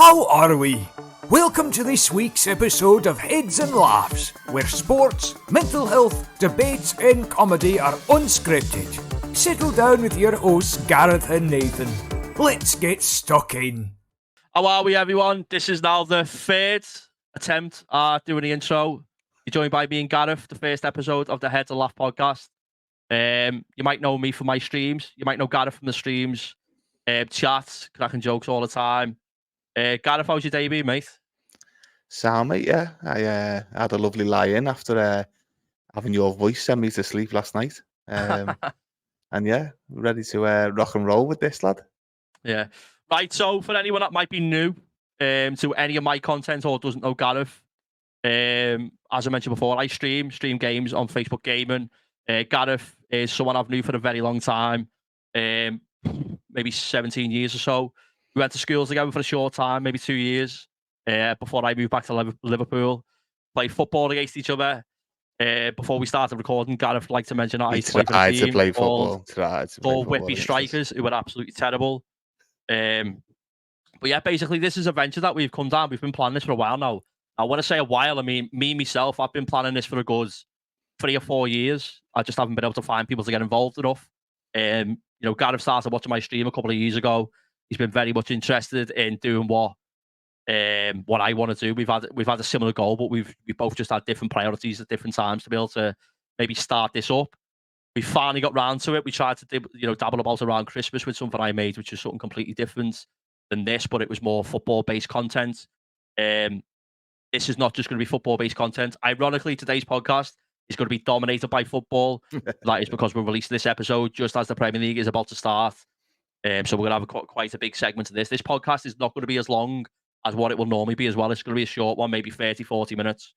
How are we? Welcome to this week's episode of Heads and Laughs, where sports, mental health, debates and comedy are unscripted. Settle down with your hosts Gareth and Nathan. Let's get stuck in. How are we, everyone? This is now the third attempt at doing the intro. You're joined by me and Gareth, the first episode of the Heads and Laugh podcast. You might know me from my streams. You might know Gareth from the streams. Chats, cracking jokes all the time. Gareth, how's your day been, mate? Sound, mate, yeah. I had a lovely lie-in after having your voice send me to sleep last night. And yeah, ready to rock and roll with this, lad. Yeah. Right, so for anyone that might be new to any of my content or doesn't know Gareth, as I mentioned before, I stream games on Facebook Gaming. Gareth is someone I've known for a very long time, maybe 17 years or so. We went to school together for a short time, maybe 2 years, before I moved back to Liverpool. Played football against each other. Before we started recording, Gareth liked to mention that I used to play for a team called Whippy Strikers, who were absolutely terrible. But yeah, basically, this is a venture that we've come down. We've been planning this for a while now. I want to say a while. I mean, myself, I've been planning this for a good 3 or 4 years. I just haven't been able to find people to get involved enough. Gareth started watching my stream a couple of years ago. He's been very much interested in doing what I want to do. We've had a similar goal, but we've both just had different priorities at different times to be able to maybe start this up. We finally got round to it. We tried to dabble about around Christmas with something I made, which is something completely different than this, but it was more football-based content. This is not just going to be football-based content. Ironically, today's podcast is going to be dominated by football. That is because we're releasing this episode just as the Premier League is about to start. So we're going to have quite a big segment of this. This podcast is not going to be as long as what it will normally be as well. It's going to be a short one, maybe 30, 40 minutes.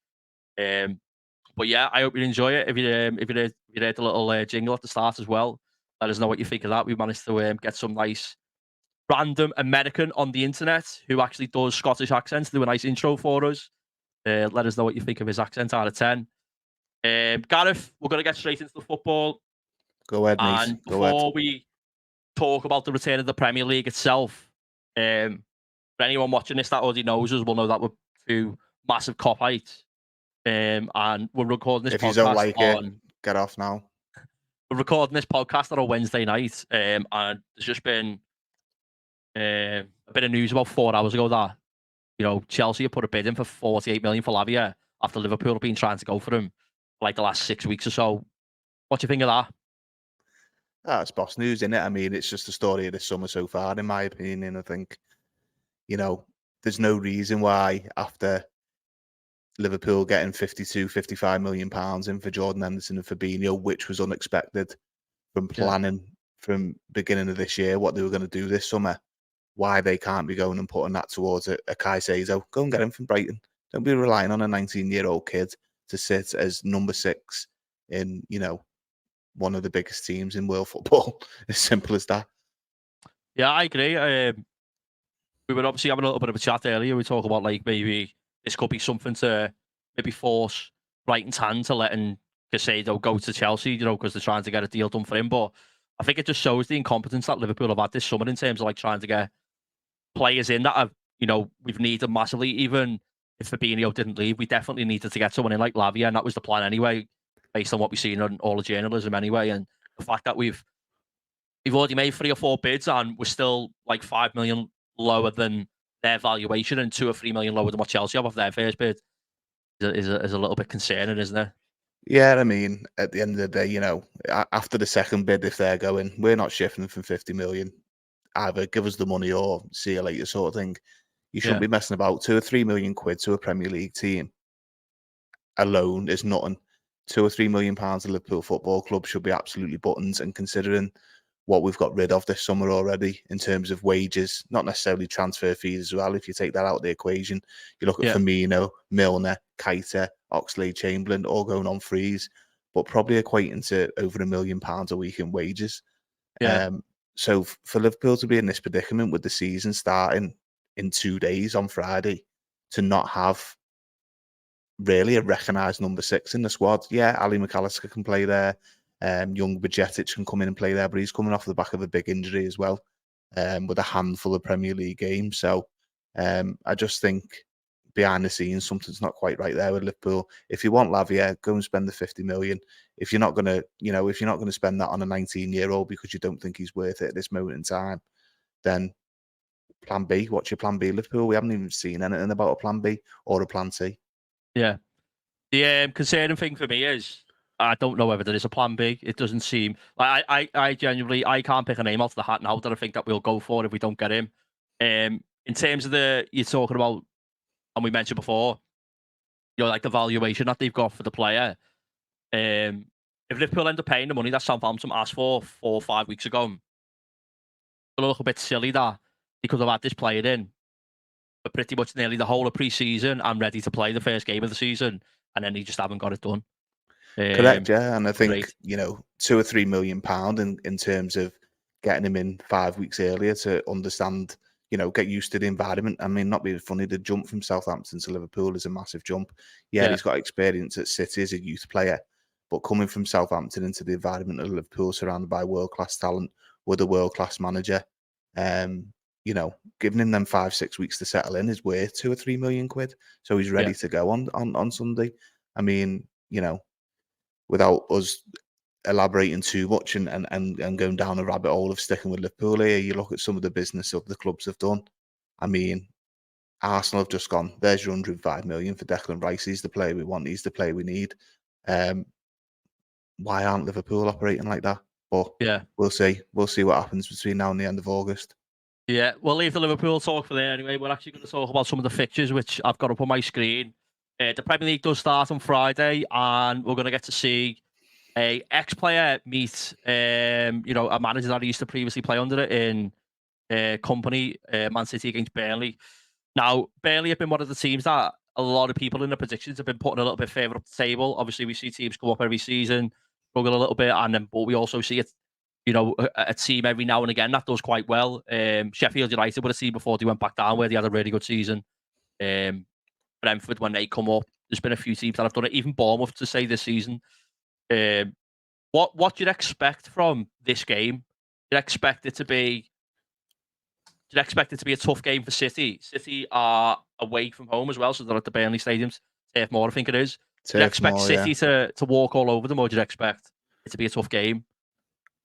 But yeah, I hope you enjoy it. If you heard the little jingle at the start as well, let us know what you think of that. We managed to get some nice random American on the internet who actually does Scottish accents, do a nice intro for us. Let us know what you think of his accent out of 10. Gareth, we're going to get straight into the football. Go ahead, mate. And before we talk about the return of the Premier League itself, for anyone watching this that already knows us will know that we're two massive cop-heights. And we're recording this if podcast you don't like it, get off now. We're recording this podcast on a Wednesday night, and there's just been a bit of news about 4 hours ago that Chelsea have put a bid in for 48 million for Lavia after Liverpool have been trying to go for him for like the last 6 weeks or so. What do you think of that? It's boss news, isn't it? I mean, it's just the story of this summer so far, in my opinion. I think, there's no reason why after Liverpool getting 52, 55 million pounds in for Jordan Henderson and Fabinho, which was unexpected from planning from beginning of this year, what they were going to do this summer, why they can't be going and putting that towards a Caicedo. Go and get him from Brighton. Don't be relying on a 19-year-old kid to sit as number 6 in, one of the biggest teams in world football. As simple as that. Yeah, I agree. We were obviously having a little bit of a chat earlier. We talk about maybe this could be something to maybe force Brighton's hand to letting Caicedo go to Chelsea, because they're trying to get a deal done for him. But I think it just shows the incompetence that Liverpool have had this summer in terms of trying to get players in that have, we've needed massively. Even if Fabinho didn't leave, we definitely needed to get someone in like Lavia, and that was the plan anyway, based on what we've seen on all the journalism anyway. And the fact that we've already made 3 or 4 bids and we're still like 5 million lower than their valuation and 2 or 3 million lower than what Chelsea have off their first bid is a little bit concerning, isn't it? Yeah, I mean, at the end of the day, after the second bid, if they're going, we're not shifting from 50 million. Either give us the money or see you later sort of thing. You shouldn't be messing about. 2 or 3 million quid to a Premier League team alone is nothing. 2 or 3 million pounds to Liverpool Football Club should be absolutely buttons. And considering what we've got rid of this summer already in terms of wages, not necessarily transfer fees as well. If you take that out of the equation, you look at Firmino, Milner, Keita, Oxlade-Chamberlain, all going on frees, but probably equating to over £1 million a week in wages. So for Liverpool to be in this predicament with the season starting in 2 days on Friday, to not have really a recognised number 6 in the squad. Yeah, Ali McAllister can play there. Young Bajcetic can come in and play there, but he's coming off the back of a big injury as well, with a handful of Premier League games. So I just think behind the scenes something's not quite right there with Liverpool. If you want Lavia, go and spend the 50 million. If you're not gonna, if you're not gonna spend that on a 19-year-old because you don't think he's worth it at this moment in time, then plan B. What's your plan B, Liverpool? We haven't even seen anything about a plan B or a plan C. Yeah. The concerning thing for me is I don't know whether there is a plan B. It doesn't seem like I genuinely can't pick a name out of the hat now that I think that we'll go for if we don't get him. In terms of you're talking about, and we mentioned before, like the valuation that they've got for the player. If Liverpool end up paying the money that Southampton asked for 4 or 5 weeks ago, it'll look a bit silly that they could have had this player in for pretty much nearly the whole of pre-season and ready to play the first game of the season, and then they just haven't got it done. Correct, yeah. And I think, great. £2 or £3 million in terms of getting him in 5 weeks earlier to understand, get used to the environment. I mean, not being funny, the jump from Southampton to Liverpool is a massive jump. Yeah, he's got experience at City as a youth player, but coming from Southampton into the environment of Liverpool, surrounded by world-class talent, with a world-class manager, giving him them 5-6 weeks to settle in is worth £2 or £3 million. So he's ready to go on Sunday. I mean, without us elaborating too much and going down a rabbit hole of sticking with Liverpool here, you look at some of the business of the clubs have done. I mean, Arsenal have just gone, there's your 105 million for Declan Rice. He's the player we want. He's the player we need. Why aren't Liverpool operating like that? But we'll see. We'll see what happens between now and the end of August. Yeah, we'll leave the Liverpool talk for there anyway. We're actually going to talk about some of the fixtures, which I've got up on my screen. The Premier League does start on Friday, and we're going to get to see a ex-player meet, a manager that he used to previously play under it in company, Man City against Burnley. Now, Burnley have been one of the teams that a lot of people in the predictions have been putting a little bit further up the table. Obviously, we see teams come up every season, struggle a little bit, but we also see it, a team every now and again that does quite well. Sheffield United were a team before they went back down where they had a really good season. Brentford, when they come up, there's been a few teams that have done it, even Bournemouth to say this season. What do you expect from this game? Do you expect it to be a tough game for City? City are away from home as well, so they're at the Burnley stadiums. 𝕊𝕡𝕉, I think it is. Do you expect City to walk all over them, or do you expect it to be a tough game?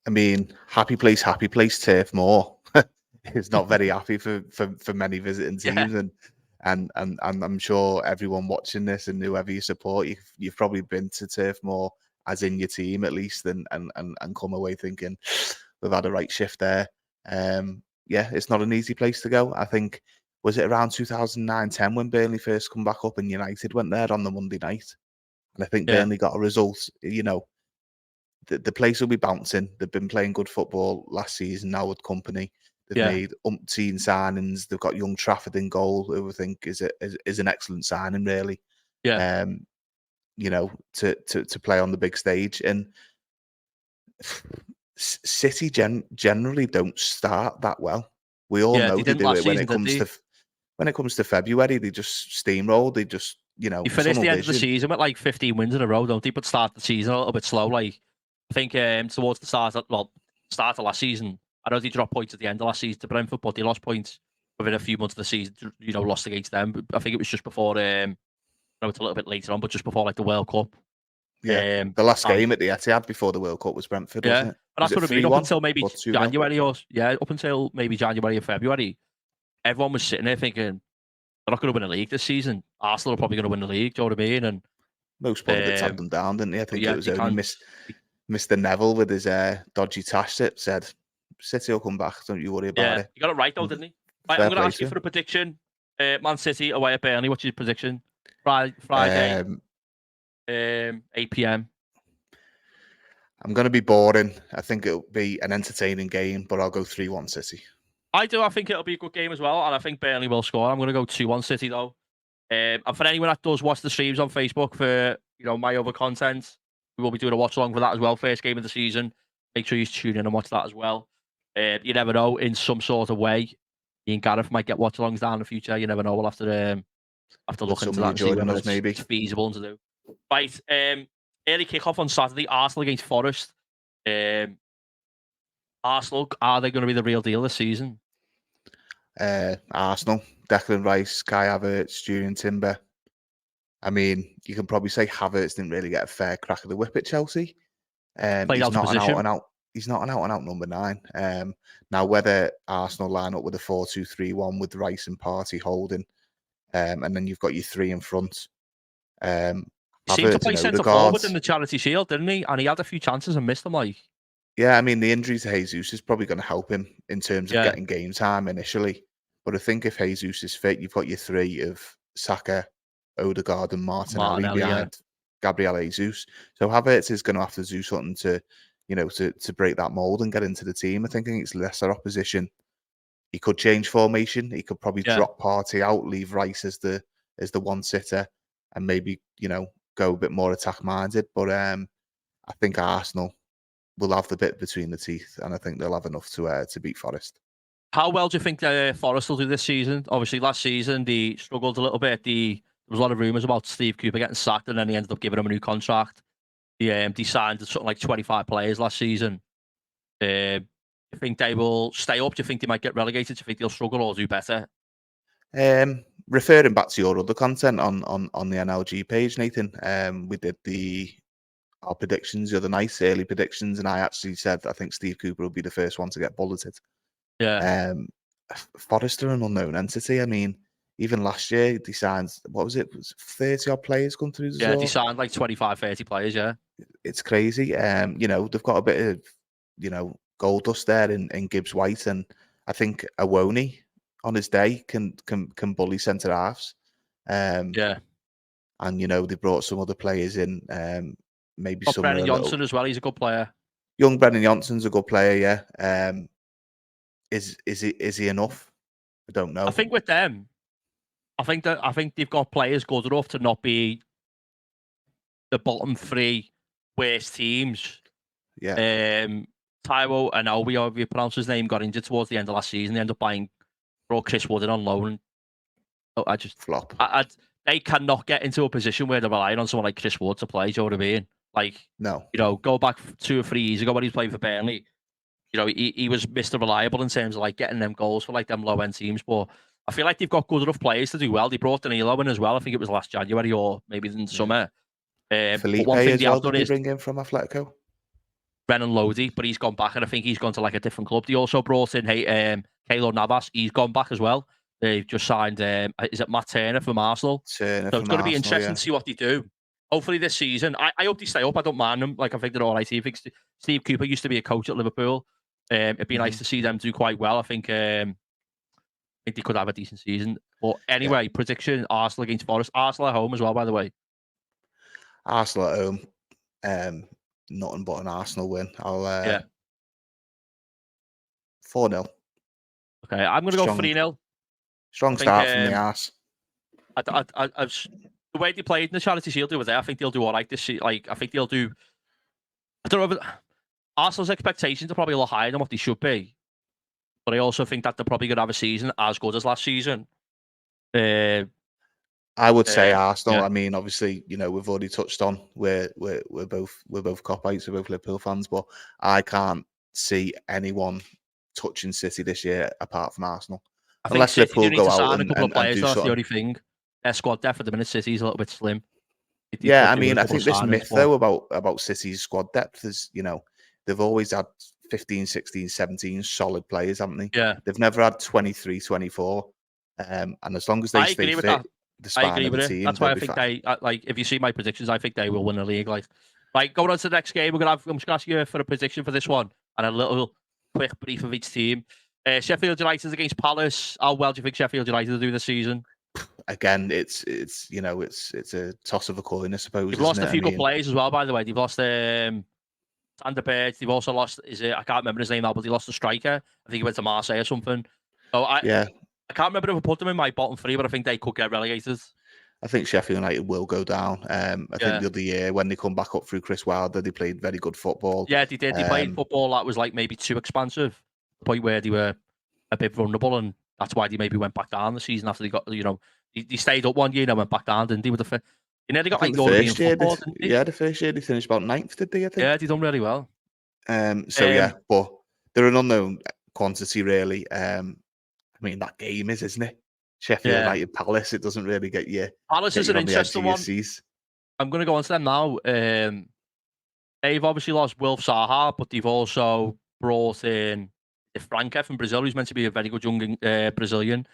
I mean, happy place, 𝕊𝕡𝕉 is not very happy for many visiting teams, and I'm sure everyone watching this and whoever you support, you've probably been to 𝕊𝕉 as in your team at least, and come away thinking we've had a right shift there. It's not an easy place to go. I think, was it around 2009-10 when Burnley first come back up and United went there on the Monday night, and I think Burnley got a result. The place will be bouncing. They've been playing good football last season now with company. They've made umpteen signings. They've got young Trafford in goal, who I think is an excellent signing, really. Yeah. To play on the big stage. And City generally don't start that well. We all know they do it when it comes to February. They just steamroll. They just You finish the end of the season with like 15 wins in a row, don't they? But start the season a little bit slow. Like, I think towards the start of last season, I know they dropped points at the end of last season to Brentford, but they lost points within a few months of the season. Lost against them. But I think it was just before. I know it's a little bit later on, but just before like the World Cup. Yeah, the last game at the Etihad before the World Cup was Brentford, wasn't it? But that's what I mean. Up until maybe January up until maybe January or February, everyone was sitting there thinking they're not going to win a league this season. Arsenal are probably going to win the league. Do you know what I mean? And most pundits had them down, didn't they? I think it was only Mr. Neville with his dodgy tash tip said, City will come back, don't you worry about it. You got it right though, didn't he? Right, I'm going to ask you for a prediction. Man City away at Burnley. What's your prediction? Friday, 8 p.m. I'm going to be boring. I think it'll be an entertaining game, but I'll go 3-1 City. I do. I think it'll be a good game as well, and I think Burnley will score. I'm going to go 2-1 City though. And for anyone that does watch the streams on Facebook for my other content, we will be doing a watch along for that as well. First game of the season. Make sure you tune in and watch that as well. You never know, in some sort of way, me and Gareth might get watch alongs down in the future. You never know. We'll have to look into that and see whether it's feasible to do. Right. Early kickoff on Saturday. Arsenal against Forest. Arsenal, are they going to be the real deal this season? Arsenal, Declan Rice, Kai Havertz, Julian Timber. I mean, you can probably say Havertz didn't really get a fair crack of the whip at Chelsea. Played He's out of not an position. out-and-out. He's not an out-and-out number 9. Now, whether Arsenal line up with a 4-2-3-1 with Rice and Partey holding, and then you've got your 3 in front. He seemed to Havertz play and centre Odegaard. forward in the Charity Shield, didn't he? And he had a few chances and missed them. Like, Yeah, I mean, the injury to Jesus is probably going to help him in terms of Yeah. getting game time initially. But I think if Jesus is fit, you've got your 3 of Saka, Odegaard, and Martinelli behind Gabriel Jesus. So Havertz is going to have to do something to, to break that mold and get into the team. I think it's lesser opposition. He could change formation. He could probably drop Partey out, leave Rice as the one sitter, and maybe go a bit more attack minded. But I think Arsenal will have the bit between the teeth, and I think they'll have enough to beat Forest. How well do you think Forest will do this season? Obviously, last season they struggled a little bit. There was a lot of rumours about Steve Cooper getting sacked, and then he ended up giving him a new contract. They signed something like 25 players last season. Do you think they will stay up? Do you think they might get relegated? Do you think they'll struggle or do better? Referring back to your other content on the NLG page, Nathan, we did our predictions the other night, early predictions, and I actually said I think Steve Cooper will be the first one to get bulleted. Yeah. Forest are an unknown entity. I mean, even last year they signed, what was it? 30 odd players come through the door. Yeah, they signed like 25, 30 players. Yeah, it's crazy. They've got a bit of gold dust there in Gibbs White, and I think 𝕊𝕟𝕟 on his day can bully centre halves. Yeah. And they brought some other players in. Maybe some Brennan Johnson as well. He's a good player. Young Brennan Johnson's a good player. Yeah. Is he enough? I don't know. I think with them, I think they've got players good enough to not be the bottom 3 worst teams. Yeah. 𝕊𝕒𝕟𝕒𝕝, however you pronounce his name, got injured towards the end of last season. They ended up brought Chris Wood in on loan. I just flop. They cannot get into a position where they're relying on someone like Chris Wood to play. Do you know what I mean? Like, no. Go back 2 or 3 years ago when he was playing for Burnley. He was Mr. Reliable in terms of like getting them goals for like them low end teams. But I feel like they've got good enough players to do well. They brought 𝕊𝕒𝕟 in as well. I think it was last January or maybe in summer. Felipe one thing as well. Did they bring in from Atletico? Brennan Lodi, but he's gone back, and I think he's gone to like a different club. They also brought in Keylor Navas. He's gone back as well. They've just signed, is it Matt Turner from Arsenal? So it's going to be interesting to see what they do. Hopefully this season, I hope they stay up. I don't mind them. Like, I think they're all right. I think Steve Cooper used to be a coach at Liverpool. It'd be nice to see them do quite well. I think they could have a decent season. But anyway, prediction, Arsenal against Forest. Arsenal at home as well, by the way. Arsenal at home. Nothing but an Arsenal win. I'll 4-0. Okay, I'm going to go 3-0. Strong start from the arse. The way they played in the Charity Shield the other day, I think they'll do all right this year. Like, I think they'll do. I don't know. Arsenal's expectations are probably a lot higher than what they should be, but I also think that they're probably going to have a season as good as last season. I would say Arsenal. Yeah. I mean, obviously, we've already touched on we're both Cop-Outs, we're both Liverpool fans, but I can't see anyone touching City this year apart from Arsenal. I think City do need to sign a couple of players. That's the only thing. Their squad depth at the minute, City's a little bit slim. Yeah, I mean, I think this myth though about City's squad depth is, they've always had 15, 16, 17 solid players, haven't they? Yeah. They've never had 23, 24. And as long as they stay fit, the spine of the team, that's why I think they, like, if you see my predictions, I think they will win the league. Like going on to the next game, I'm just going to ask you for a prediction for this one and a little quick brief of each team. Sheffield United against Palace. How well do you think Sheffield United will do this season? Again, it's a toss of a coin, I suppose. They've lost a few good players as well, by the way. They've lost Sander Berge. They've also lost, I can't remember his name now, but they lost a striker. I think he went to Marseille or something. So I can't remember if I put them in my bottom 3, but I think they could get relegated. I think Sheffield United will go down. I think the other year when they come back up through Chris Wilder, they played very good football. Yeah, they did. They played football that was like maybe too expansive, the point where they were a bit vulnerable, and that's why they maybe went back down the season after they got, they stayed up one year and went back down, didn't they? They got like European football, didn't they? Yeah, the first year they finished about 9th, did they? I think. Yeah, they done really well. But they're an unknown quantity, really. I mean, that game isn't it? Sheffield Yeah. United, Palace, it doesn't really get you, Palace is an on the edge interesting of your one. seats. I'm going to go on to them now. They've obviously lost Wilf Zaha, but they've also brought in Franca from Brazil, who's meant to be a very good young Brazilian.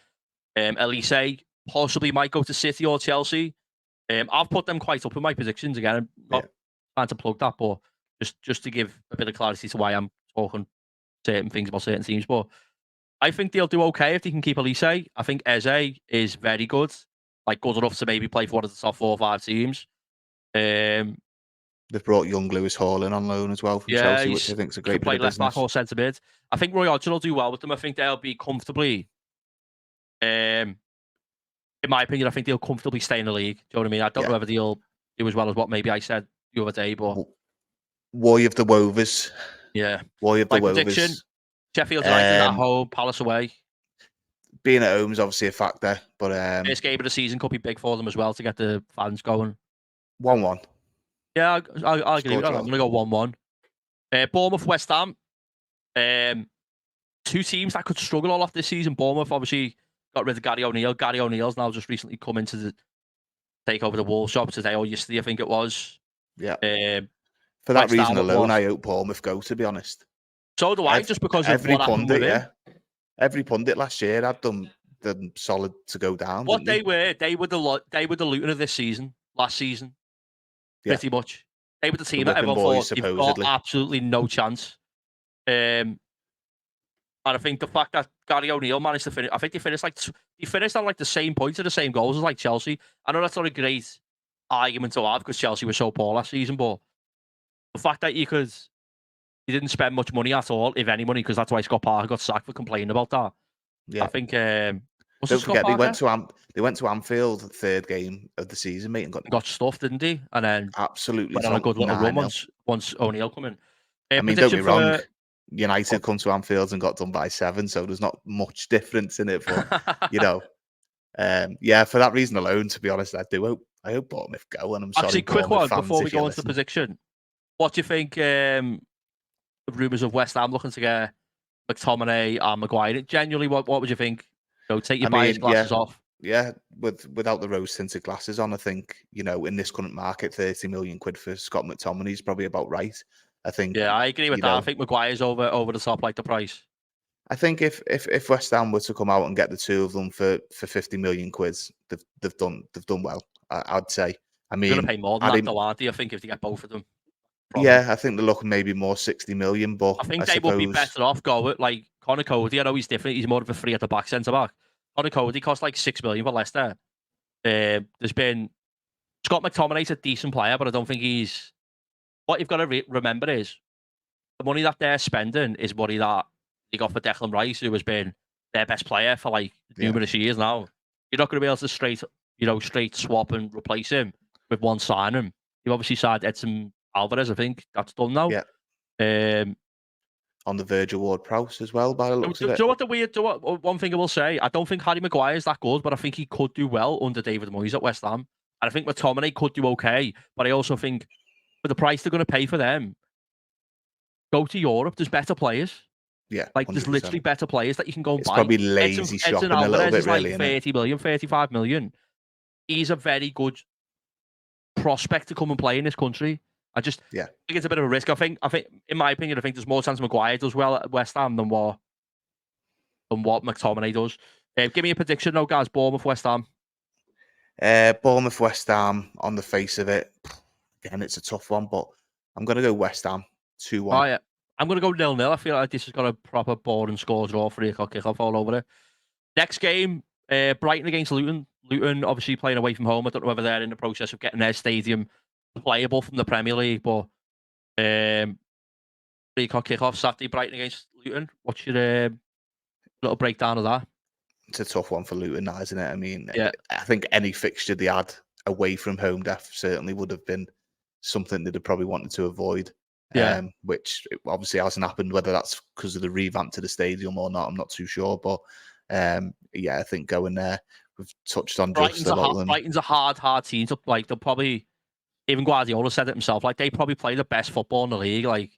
Elise possibly might go to City or Chelsea. I've put them quite up in my predictions again. I'm not trying to plug that, but just to give a bit of clarity to why I'm talking certain things about certain teams. But I think they'll do okay if they can keep Elise. I think Eze is very good, like good enough to maybe play for one of the top 4 or 5 teams. They've brought young Lewis Hall in on loan as well from Chelsea, which I think is a great bit of left back business. or centre mid. I think 𝕄𝕖𝕟𝕒𝕒 will do well with them. I think they'll be comfortably. In my opinion, I think they'll comfortably stay in the league. Do you know what I mean? I don't know whether they'll do as well as what maybe I said the other day, but Way of the Wovers. Yeah. Way of the My prediction: Wovers. Sheffield United at home, Palace away. Being at home is obviously a factor, but First game of the season could be big for them as well to get the fans going. 1-1. Yeah, I'll agree with that. I'm going to go 1-1. Bournemouth, West Ham. 2 teams that could struggle a lot this season. Bournemouth obviously got rid of Gary O'Neill. Gary O'Neill's now just recently come into the take over the Wolves job today or yesterday, I think it was. Yeah. For that West reason Ham alone, I hope Bournemouth go, to be honest. So do I, just because of what happened with him. Every pundit last year had them solid to go down. What they were the Luton of this season, last season, pretty much. They were the team that everyone thought they've got absolutely no chance. And I think the fact that Gary O'Neill managed to finish, I think he finished on like the same points and the same goals as like Chelsea. I know that's not a great argument to have because Chelsea was so poor last season, but the fact that he didn't spend much money at all, if any money, because that's why Scott Parker got sacked for complaining about that. Yeah. I think. Don't forget, they went to Anfield, the 3rd game of the season, mate, and got stuffed, didn't he? And then absolutely went on a good little run once O'Neill come in. I mean, don't be wrong. United come to Anfield and got done by 7, so there's not much difference in it. But you know, for that reason alone, to be honest, I hope Bournemouth go. And I'm sorry, actually, quick one before we go into the prediction. What do you think? Rumours of West Ham looking to get McTominay and Maguire. Genuinely, what would you think? Take your bias glasses off. Yeah, without the rose-tinted glasses on, I think, in this current market, 30 million quid for Scott McTominay is probably about right. I think. Yeah, I agree with that. I think Maguire's over the top, like the price. I think if West Ham were to come out and get the 2 of them for 50 million quid, they've done well. I'd say. I mean, they're going to pay more than that, though, aren't they? I think if they get both of them. Probably. Yeah, I think they're looking maybe more 60 million, but I think they would be better off going like Conor Cody. I know he's different. He's more of a free at the back centre back. Conor Cody cost like 6 million for Leicester. There's been Scott McTominay's a decent player, but I don't think he's. What you've got to remember is the money that they're spending is money that they got for Declan Rice, who has been their best player for like numerous years now. You're not going to be able to straight swap and replace him with one signing. You've obviously signed 𝕊𝕐𝕟𝕒, I think that's done now. Yeah. On the Virgil Ward-Prowse as well, by the looks of it. Do you know what one thing I will say? I don't think Harry Maguire is that good, but I think he could do well under David Moyes at West Ham. And I think McTominay could do okay, but I also think for the price they're going to pay for them, go to Europe. There's better players. Yeah, like 100%. There's literally better players that you can go and buy. It's probably lazy shopping a little bit, really. Like 30 million, 35 million. He's a very good prospect to come and play in this country. I think it's a bit of a risk. I think, in my opinion, there's more chance Maguire does well at West Ham than what McTominay does. Give me a prediction, though, guys. Bournemouth, West Ham. Bournemouth, West Ham. On the face of it, again, it's a tough one, but I'm going to go West Ham 2-1. Oh yeah, I'm going to go 0-0. I feel like this has got a proper boring score draw, 3 o'clock kickoff all over it. Next game, Brighton against Luton. Luton obviously playing away from home. I don't know whether they're in the process of getting their stadium playable from the Premier League, but 3 o'clock kickoff Saturday, Brighton against Luton. What's your little breakdown of that? It's a tough one for Luton now, isn't it? I mean, I think any fixture they had away from home certainly would have been something they'd have probably wanted to avoid. Which obviously hasn't happened. Whether that's because of the revamp to the stadium or not, I'm not too sure. But I think going there, we've touched on just a lot of them. Brighton's a hard team to like. They'll probably, even Guardiola said it himself, like they probably play the best football in the league. Like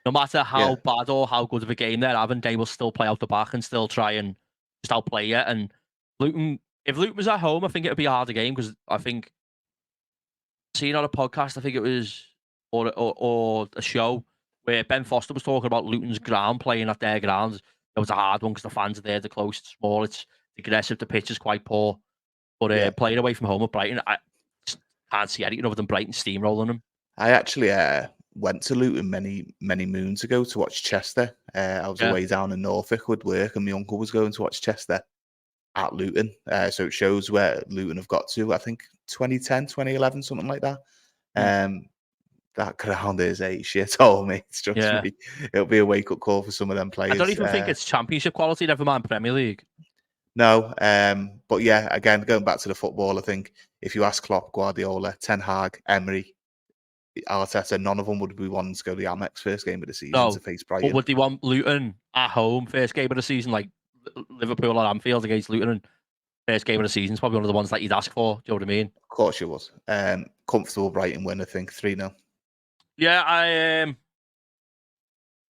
no matter how bad or how good of a game they're having, they will still play out the back and still try and just outplay it. And Luton If Luton was at home, I think it would be a harder game because I think seeing on a podcast, I think it was or a show where Ben Foster was talking about Luton's ground playing at their grounds. It was a hard one because the fans are there, they're close, it's small, it's aggressive, the pitch is quite poor. But Yeah. playing away from home at Brighton, I just can't see anything other than Brighton steamrolling them. I actually went to Luton many moons ago to watch Chester. I was Yeah. away down in Norfolk with work, and my uncle was going to watch Chester at Luton. So it shows where Luton have got to. I think 2010, 2011, something like that. That ground is a shithole, mate. Trust Yeah. me. It'll be a wake-up call for some of them players. I don't even think it's Championship quality, never mind Premier League. No, but yeah, again, going back to the football, I think if you ask Klopp, Guardiola, Ten Hag, Emery, Arteta, none of them would be wanting to go to the Amex first game of the season to face Brighton. But would they want Luton at home first game of the season, like Liverpool at Anfield against Luton? First game of the season is probably one of the ones that you'd ask for. Do you know what I mean? Of course you would. Comfortable Brighton win, I think, 3-0. Yeah, I'm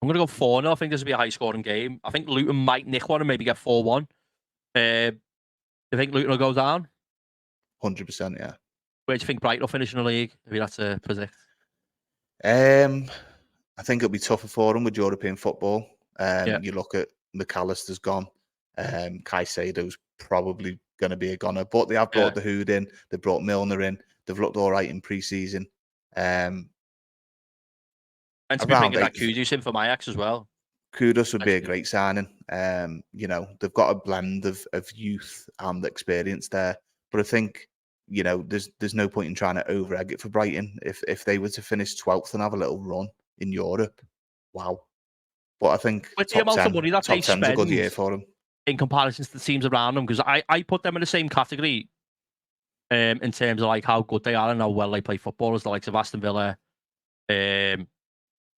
going to go 4-0. I think this will be a high-scoring game. I think Luton might nick one and maybe get 4-1. Do you think Luton will go down? 100%, yeah. Where do you think Brighton will finish in the league? Maybe that's a predict. I think it'll be tougher for them with European football. You look at McAllister's gone. Caicedo's probably going to be a goner, but they have brought the Hood in. They brought Milner in. They've looked all right in pre-season. And to be bringing that Kudus in for Ajax as well. Kudus would be a great signing. They've got a blend of youth and experience there. But I think, there's no point in trying to over-egg it for Brighton. If they were to finish 12th and have a little run in Europe, wow. But I think with the amount of money that they spend, a good year for them in comparison to the teams around them, because I put them in the same category in terms of like how good they are and how well they play football, as the likes of Aston Villa,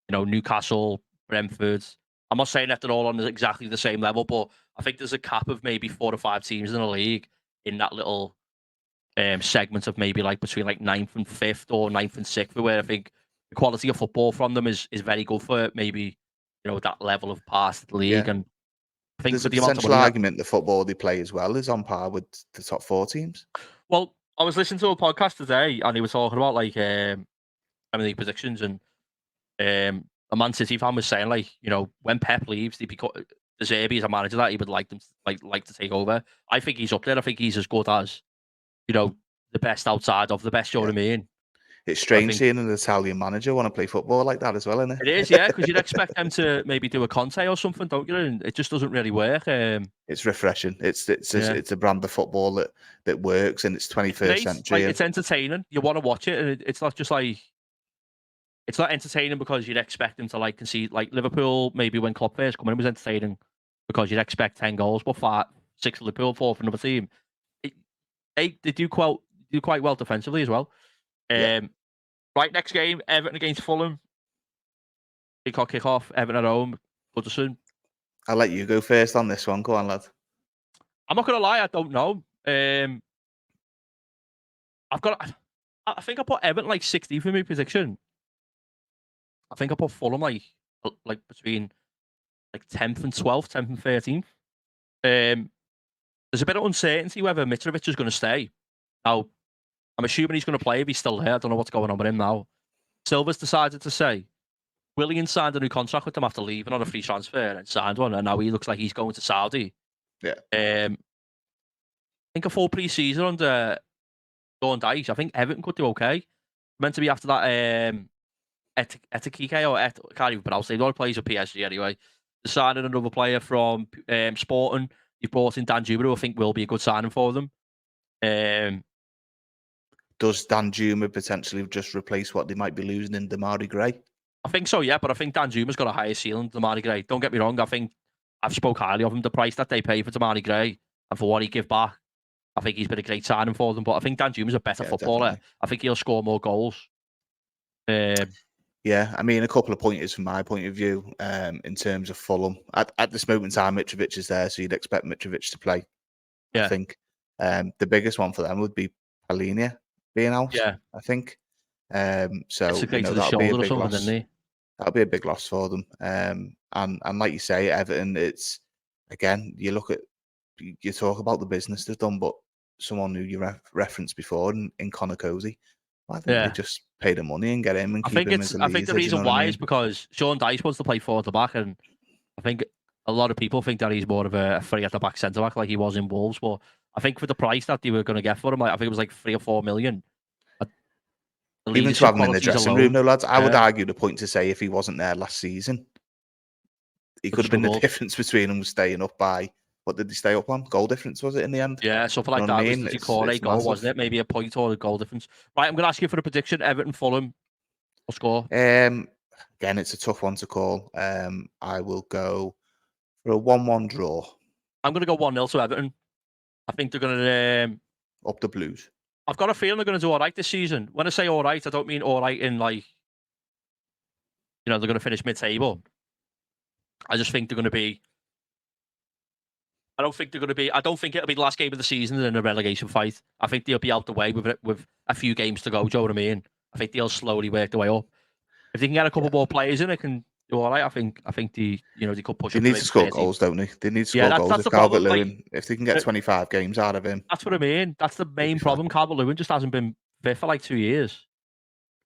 Newcastle, Brentford. I'm not saying that they're all on exactly the same level, but I think there's a cap of maybe 4 or 5 teams in the league in that little segment of maybe like between like 9th and 5th or 9th and 6th, where I think the quality of football from them is very good for maybe that level of past the league. And I think there's a potential argument the football they play as well is on par with the top 4 teams. Well, I was listening to a podcast today and he was talking about like Premier League predictions, and a Man City fan was saying like, when Pep leaves, De Zerbi is a manager that he would like them like to take over. I think he's up there. I think he's as good as the best outside of the best. You know what I mean? It's strange seeing an Italian manager want to play football like that as well, isn't it? It is, yeah, because you'd expect them to maybe do a Conte or something, don't you? And it just doesn't really work. It's refreshing. It's a brand of football that works, and it's 21st century. Like, it's entertaining. You want to watch it, and it's not just like it's not entertaining because you'd expect them to like concede. Like Liverpool, maybe when Klopp first come in, was entertaining because you'd expect 10 goals, but 6 Liverpool, 4 for another team. They do quite well defensively as well. Right, next game, Everton against Fulham. Kick off, Everton at home. Goodison. I'll let you go first on this one. Go on, lad. I'm not going to lie, I don't know. I think I put Everton like 16th in my prediction. I think I put Fulham like between like 10th and 12th, 10th and 13th. There's a bit of uncertainty whether Mitrovic is going to stay. Now, I'm assuming he's going to play if he's still there. I don't know what's going on with him now. Silva's decided to say Willian signed a new contract with them after leaving on a free transfer and signed one, and now he looks like he's going to Saudi. Yeah. I think a full pre-season under Sean Dyche, I think Everton could do okay. Meant to be after that Etikike or I can't even pronounce it. He only plays for PSG anyway. They're signing another player from Sporting. You've brought in Danjuma, who I think will be a good signing for them. Does Danjuma potentially just replace what they might be losing in Demarai Gray? I think so, yeah, but I think Danjuma's got a higher ceiling than Demarai Gray. Don't get me wrong, I think I've spoke highly of him. The price that they pay for Demarai Gray and for what he give back, I think he's been a great signing for them. But I think Danjuma's a better footballer. Definitely. I think he'll score more goals. Yeah, I mean, a couple of pointers from my point of view in terms of Fulham. At this moment in time, Mitrovic is there, so you'd expect Mitrovic to play. Yeah. I think the biggest one for them would be Palhinha being out. Yeah, I think. So that'll be a big loss. That'll be a big loss for them. And like you say, Everton, it's again, you talk about the business they've done, but someone who you referenced before in Connor Cozy. I think they just pay the money and get him and keep him as a leader. I think the reason why is because Sean Dyche wants to play forward to back, and I think a lot of people think that he's more of a free at the back centre back like he was in Wolves. But I think for the price that they were going to get for him, I think it was like 3 or 4 million. Even to have him in the dressing room, though, lads, I would argue the point to say if he wasn't there last season, he could have been the difference between them staying up by. What did they stay up on? Goal difference, was it, in the end? Yeah, something like that. I mean? Was the 𝕊𝕡𝕣𝕥𝕒𝕝 goal, wasn't it? Maybe a point or a goal difference. Right, I'm going to ask you for a prediction. Everton, Fulham, what score? Again, it's a tough one to call. I will go for a 1-1 draw. I'm going to go 1-0 to Everton. I think they're going to... up the Blues. I've got a feeling they're going to do all right this season. When I say all right, I don't mean all right in like... they're going to finish mid-table. I just think they're going to be... I don't think it'll be the last game of the season in a relegation fight. I think they'll be out the way with a few games to go. Do you know what I mean? I think they'll slowly work their way up. If they can get a couple more players in, it can do all right. I think they could push. They need to score goals, don't they? They need to score goals. If Calvert-Lewin, if they can get 25 games out of him, that's what I mean. That's the main problem. Calvert-Lewin just hasn't been fit for like 2 years.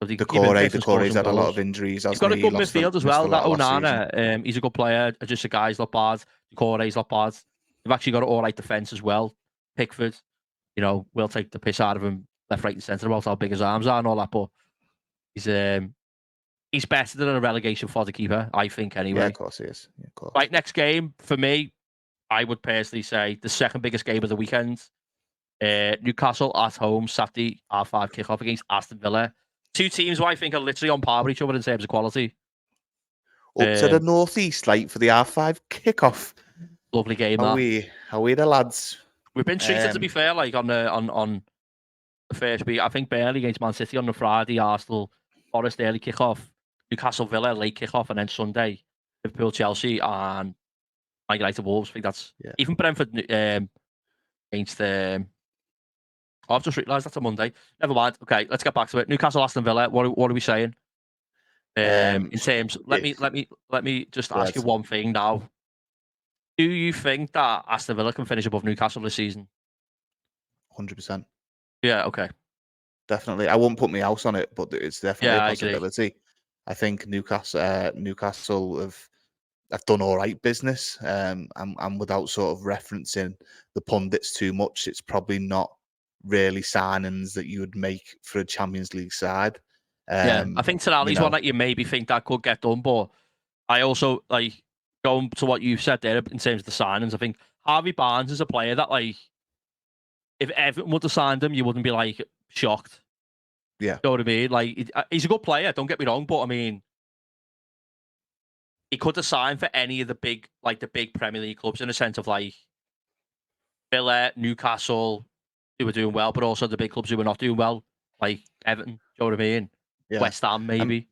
Decore had a lot of injuries. He's got a good midfield as well. That Onana, he's a good player. Just the guy's not bad. Decore's not bad. They've actually got an all right defence as well. Pickford, will take the piss out of him left, right, and centre about how big his arms are and all that. But he's better than a relegation fodder keeper, I think. Anyway, yeah, of course he is. Yeah, of course. Right, next game for me, I would personally say the second biggest game of the weekend. Newcastle at home Saturday R5 kickoff against Aston Villa. Two teams who I think are literally on par with each other in terms of quality. Up to the northeast, like for the R5 kickoff. Lovely game. How we the lads? We've been treated, to be fair, like on the first week. I think Burnley against Man City on the Friday, Arsenal, Forest early kickoff, Newcastle Villa late kickoff, and then Sunday Liverpool Chelsea and Man United Wolves. I think that's even Brentford against I've just realised that's a Monday. Never mind. Okay, let's get back to it. Newcastle Aston Villa. What are we saying? In terms, let me just ask you one thing now. Do you think that Aston Villa can finish above Newcastle this season? 100%. Yeah, okay. Definitely. I wouldn't put my house on it, but it's definitely a possibility. I think Newcastle have done all right business. And without sort of referencing the pundits too much, it's probably not really signings that you would make for a Champions League side. I think Tonali's one that you maybe think that could get done, but I also going to what you've said there in terms of the signings, I think Harvey Barnes is a player that, if Everton would have signed him, you wouldn't be, shocked. Yeah. You know what I mean? He's a good player, don't get me wrong, but, I mean, he could have signed for any of the big Premier League clubs in the sense of, Villa, Newcastle, who were doing well, but also the big clubs who were not doing well, like Everton, you know what I mean? Yeah. West Ham, maybe.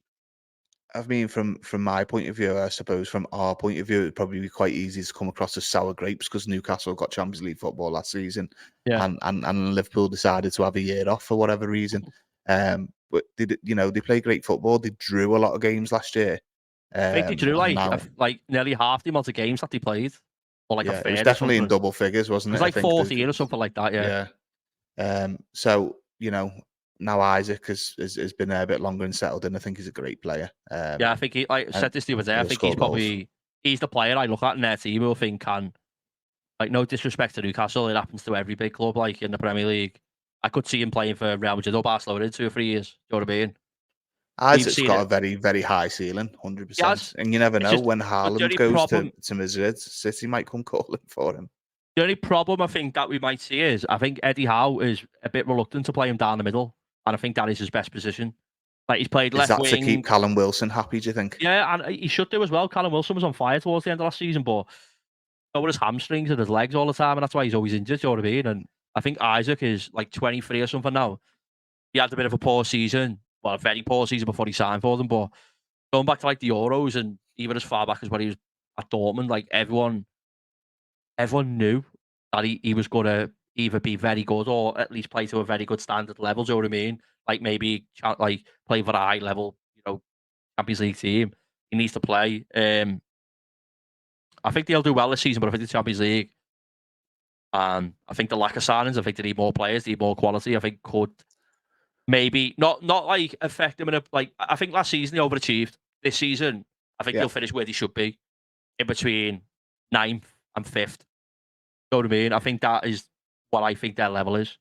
I mean, from my point of view, I suppose from our point of view, it'd probably be quite easy to come across as sour grapes because Newcastle got Champions League football last season, and Liverpool decided to have a year off for whatever reason. But they play great football. They drew a lot of games last year. I think they drew nearly half the amount of games that they played, or a third. It was definitely in double figures, wasn't it? It was 14 or something like that. Yeah. So now Isaac has been there a bit longer and settled in. I think he's a great player. I think I said this the other day. I think he's the player I look at in their team who I think can, no disrespect to Newcastle, it happens to every big club, in the Premier League. I could see him playing for Real Madrid or Barcelona in 2 or 3 years. Do you know what I mean? Isaac's got a very, very high ceiling, 100%. And you never know when Haaland goes to Madrid, City might come calling for him. The only problem I think that we might see is I think Eddie Howe is a bit reluctant to play him down the middle. And I think that is his best position. He's played left wing. Is that to keep Callum Wilson happy, do you think? Yeah, and he should do as well. Callum Wilson was on fire towards the end of last season, but so were his hamstrings and his legs all the time, and that's why he's always injured, you know what I mean? And I think Isaac is 23 or something now. He had a bit of a poor season, a very poor season before he signed for them, but going back to the Euros and even as far back as when he was at Dortmund, everyone knew that he was going to either be very good or at least play to a very good standard level, do you know what I mean? Maybe play for a high level, Champions League team. He needs to play. I think they'll do well this season, but I think the Champions League, And I think the lack of signings, I think they need more players, they need more quality. I think could maybe not like affect them in a like. I think last season they overachieved. This season, I think Yeah. they'll finish where they should be, in between 9th and 5th. You know what I mean? I think that is what I think their level is.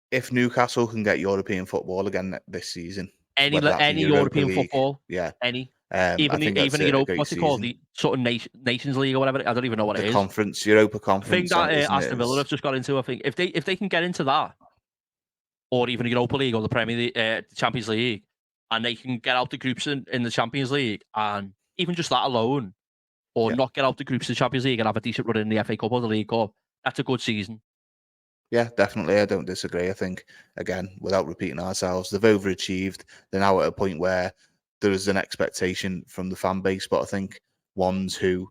If Newcastle can get European football again this season, Any whether that be any Europa European League, football, yeah, any. I Even think that's you a know great what's it called, season. the sort of Nations League or whatever. I don't even know what The it is. Europa I think Conference, that isn't Aston it? Villa have just got into. I think if they can get into that, or even the Europa League or the Premier League, the Champions League, and they can get out the groups in the Champions League, and even just that alone, or Yeah. not get out the groups of the Champions League and have a decent run in the FA Cup or the League Cup, that's a good season. Yeah, definitely. I don't disagree. I think, again, without repeating ourselves, they've overachieved. They're now at a point where there is an expectation from the fan base, but I think ones who,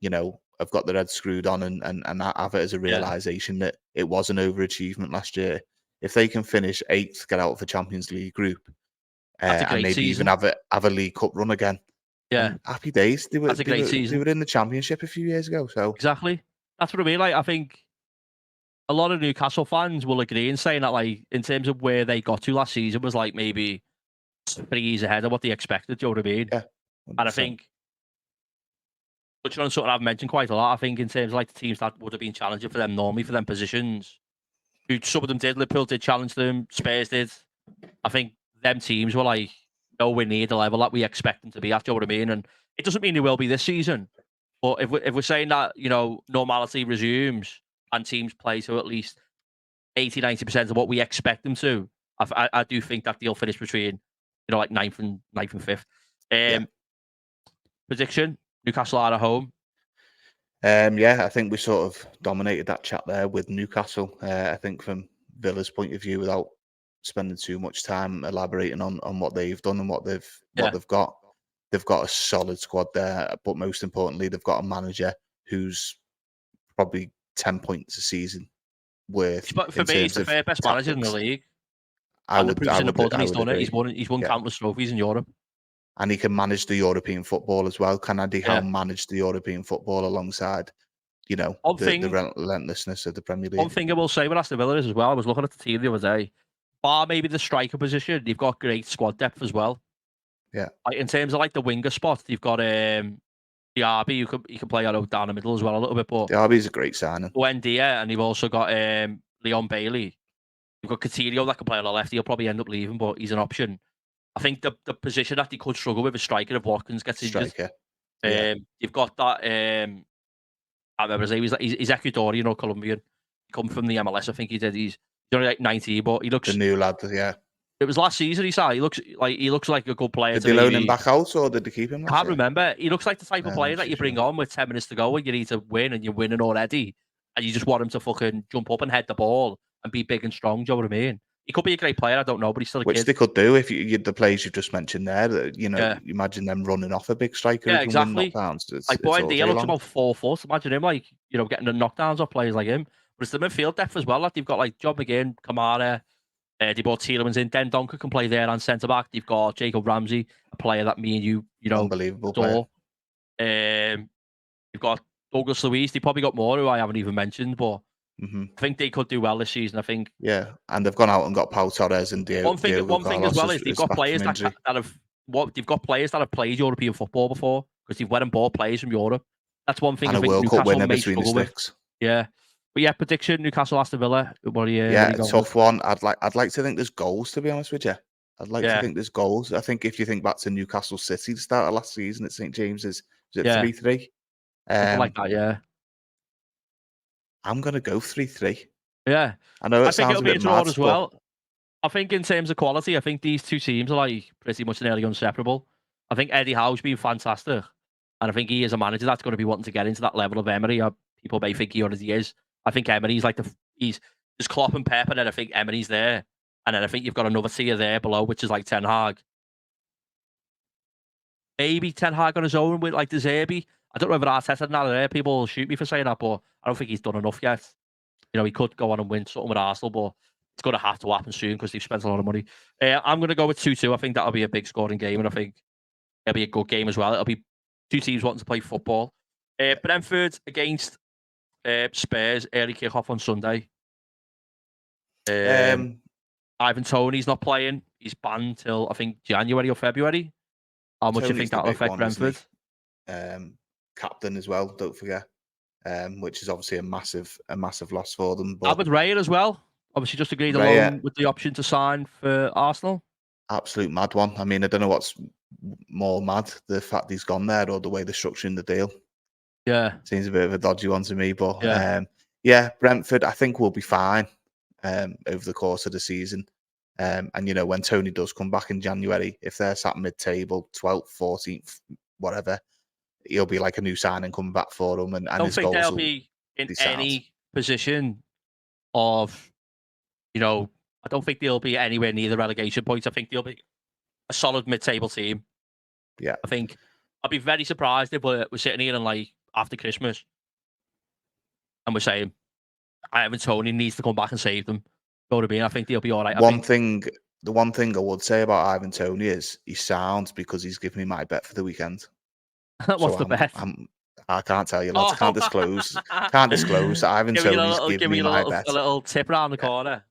have got their heads screwed on and have it as a realization that it was an overachievement last year. If they can finish 8th, get out of the Champions League group, That's a and great maybe season. even have a League Cup run again, Yeah, then happy days. They were that's a great season. in the Championship a few years ago. So Exactly. That's what I mean. Like, I think a lot of Newcastle fans will agree in saying that, like, in terms of where they got to last season was like maybe 3 years ahead of what they expected. Do you know what I mean? yeah, And I 100%. think, touching on something I've mentioned quite a lot, I think in terms of like the teams that would have been challenging for them normally for them positions, who some of them did, Liverpool did challenge them, Spurs did. I think them teams were like nowhere near the level that we expect them to be at. Do you know what I mean? And it doesn't mean they will be this season. But if we're saying that, normality resumes and teams play to at least 80-90% of what we expect them to, I do think that they'll finish between, like ninth and 5th. Yeah. Prediction: Newcastle are at home. Yeah, I think we sort of dominated that chat there with Newcastle. I think from Villa's point of view, without spending too much time elaborating on what they've done and what they've got, they've got a solid squad there. But most importantly, they've got a manager who's probably 10 points a season worth. But for me, he's the third best manager in the league. I And the would, proof's in the pudding. He's done agree. it. He's won Yeah. countless trophies in Europe. And he can manage the European football as well. Can Eddie Howe Yeah. manage the European football alongside, the relentlessness of the Premier League? One thing I will say with Aston Villa is as well, I was looking at the team the other day, bar maybe the striker position, they've got great squad depth as well. Yeah. Like, in terms of like the winger spot, you've got Diaby, you can play down the middle as well a little bit, but Diaby's a great signing. Buendia, and you've also got Leon Bailey. You've got Coutinho that can play on the left. He'll probably end up leaving, but he's an option. I think the position that he could struggle with is striker if Watkins gets injured. Striker. Yeah. You've got that. I remember his name. He's Ecuadorian or Colombian. He come from the MLS. I think he did. He's only like 19, but he looks. The new lad, yeah. It was last season. He looks like a good player. Did they loan him back out or did they keep him? Can't remember. He looks like the type of player that you bring on with 10 minutes to go when you need to win and you're winning already, and you just want him to fucking jump up and head the ball and be big and strong. Do you know what I mean? He could be a great player. I don't know, but he's still a Which kid. they could do if you the players you've just mentioned there. Imagine them running off a big striker. Yeah, who exactly. Can win knockdowns. Like Buendia looks about 4 foot. Imagine him getting the knockdowns off players like him. But it's the midfield depth as well. Like they've got like John McGinn, Kamara. They brought Tielemans in. Den Donker can play there on centre back. They've got Jacob Ramsey, a player that me and you unbelievable adore. They've got Douglas Luiz. They probably got more who I haven't even mentioned, but I think they could do well this season. I think. Yeah, and they've gone out and got Pau Torres and Diego. One thing as well is they've got players that have played European football before because they've went and bought players from Europe. That's one thing. And I a think World Cup Newcastle winner may between the struggle sticks. with. Yeah. But yeah, prediction: Newcastle, Aston Villa. What are you? Tough one. I'd like to think there's goals. To be honest with you, I'd like to think there's goals. I think if you think back to Newcastle City, the start of last season at St James's, was it 3-3? Something like that. Yeah. I'm gonna go 3-3. Yeah. I know I it think sounds it'll a be a bit draw mad as well. I think in terms of quality, I think these two teams are like pretty much nearly inseparable. I think Eddie Howe's been fantastic, and I think he is a manager that's going to be wanting to get into that level of Emery. People may think he already is. I think Emery's like there's Klopp and Pep, and then I think Emery's there, and then I think you've got another tier there below, which is like Ten Hag. Maybe Ten Hag on his own with like the Zerbi. I don't know if Arteta now there. People will shoot me for saying that, but I don't think he's done enough yet. He could go on and win something with Arsenal, but it's going to have to happen soon because they've spent a lot of money. I'm going to go with 2-2. I think that'll be a big scoring game, and I think it'll be a good game as well. It'll be two teams wanting to play football. Brentford against Spurs early kick-off on Sunday. Um, Ivan Toney's not playing. He's banned till, I think, January or February. How much do you Tony's think the that'll big affect one, isn't he? Brentford? Captain as well, don't forget. Which is obviously a massive loss for them. But David Raya as well. Obviously, just agreed a Raya, loan with the option to sign for Arsenal. absolute mad one. I mean, I don't know what's more mad, the fact he's gone there or the way they're structuring the deal. Yeah. Seems a bit of a dodgy one to me, but yeah, Brentford, I think will be fine over the course of the season. And when Tony does come back in January, if they're sat mid-table, 12th, 14th, whatever, he'll be like a new signing coming back for them, and I don't his think goals they'll will be in be sound. any position of, I don't think they'll be anywhere near the relegation points. I think they'll be a solid mid-table team. Yeah. I think I'd be very surprised if we're sitting here and like after Christmas and we're saying Ivan Toney needs to come back and save them. You know what I mean? I think they'll be all right. The one thing I would say about Ivan Toney is he sounds because he's given me my bet for the weekend. What's the bet? I can't tell you, lads. I can't disclose. Can't disclose that Ivan Toney's given me my bet. A little tip around the corner.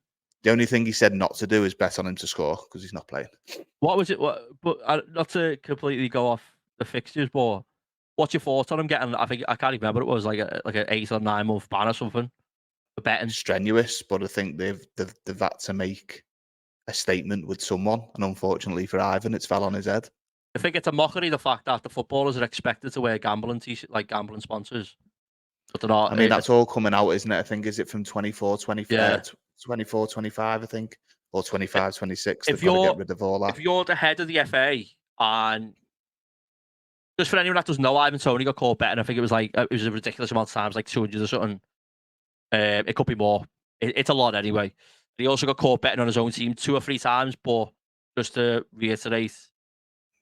The only thing he said not to do is bet on him to score because he's not playing. What was it? But not to completely go off the fixtures, but what's your thoughts on him getting? I can't even remember. It was like an 8 or 9 month ban or something for betting. Strenuous, but I think they've had to make a statement with someone, and unfortunately for Ivan, it's fell on his head. I think it's a mockery, the fact that the footballers are expected to wear gambling t-shirts, like gambling sponsors. But they're not. I mean, that's all coming out, isn't it? I think, is it from 24, 25, 25, I think, or 25, 26? They've got to get rid of all that. If you're the head of the FA, and just for anyone that doesn't know, Ivan Toney got caught betting. I think it was a ridiculous amount of times, like 200 or something. It could be more. It's a lot anyway. He also got caught betting on his own team 2 or 3 times, but just to reiterate,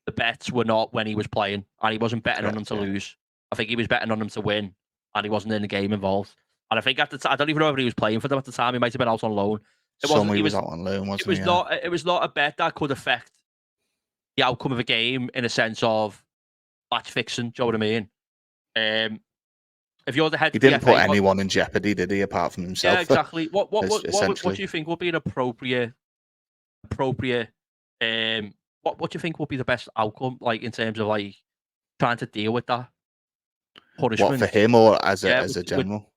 the bets were not when he was playing, and he wasn't betting on them to lose. I think he was betting on them to win, and he wasn't in the game involved. And I think at the time, I don't even know if he was playing for them at the time. He might have been out on loan. He was out on loan, wasn't he? It was not a bet that could affect the outcome of a game in a sense of match fixing. Do you know what I mean? If you're the head, he didn't put anyone in jeopardy, did he? Apart from himself. Yeah, exactly. What do you think would be an appropriate? What do you think would be the best outcome, like in terms of like trying to deal with that punishment? What, for him or as a general?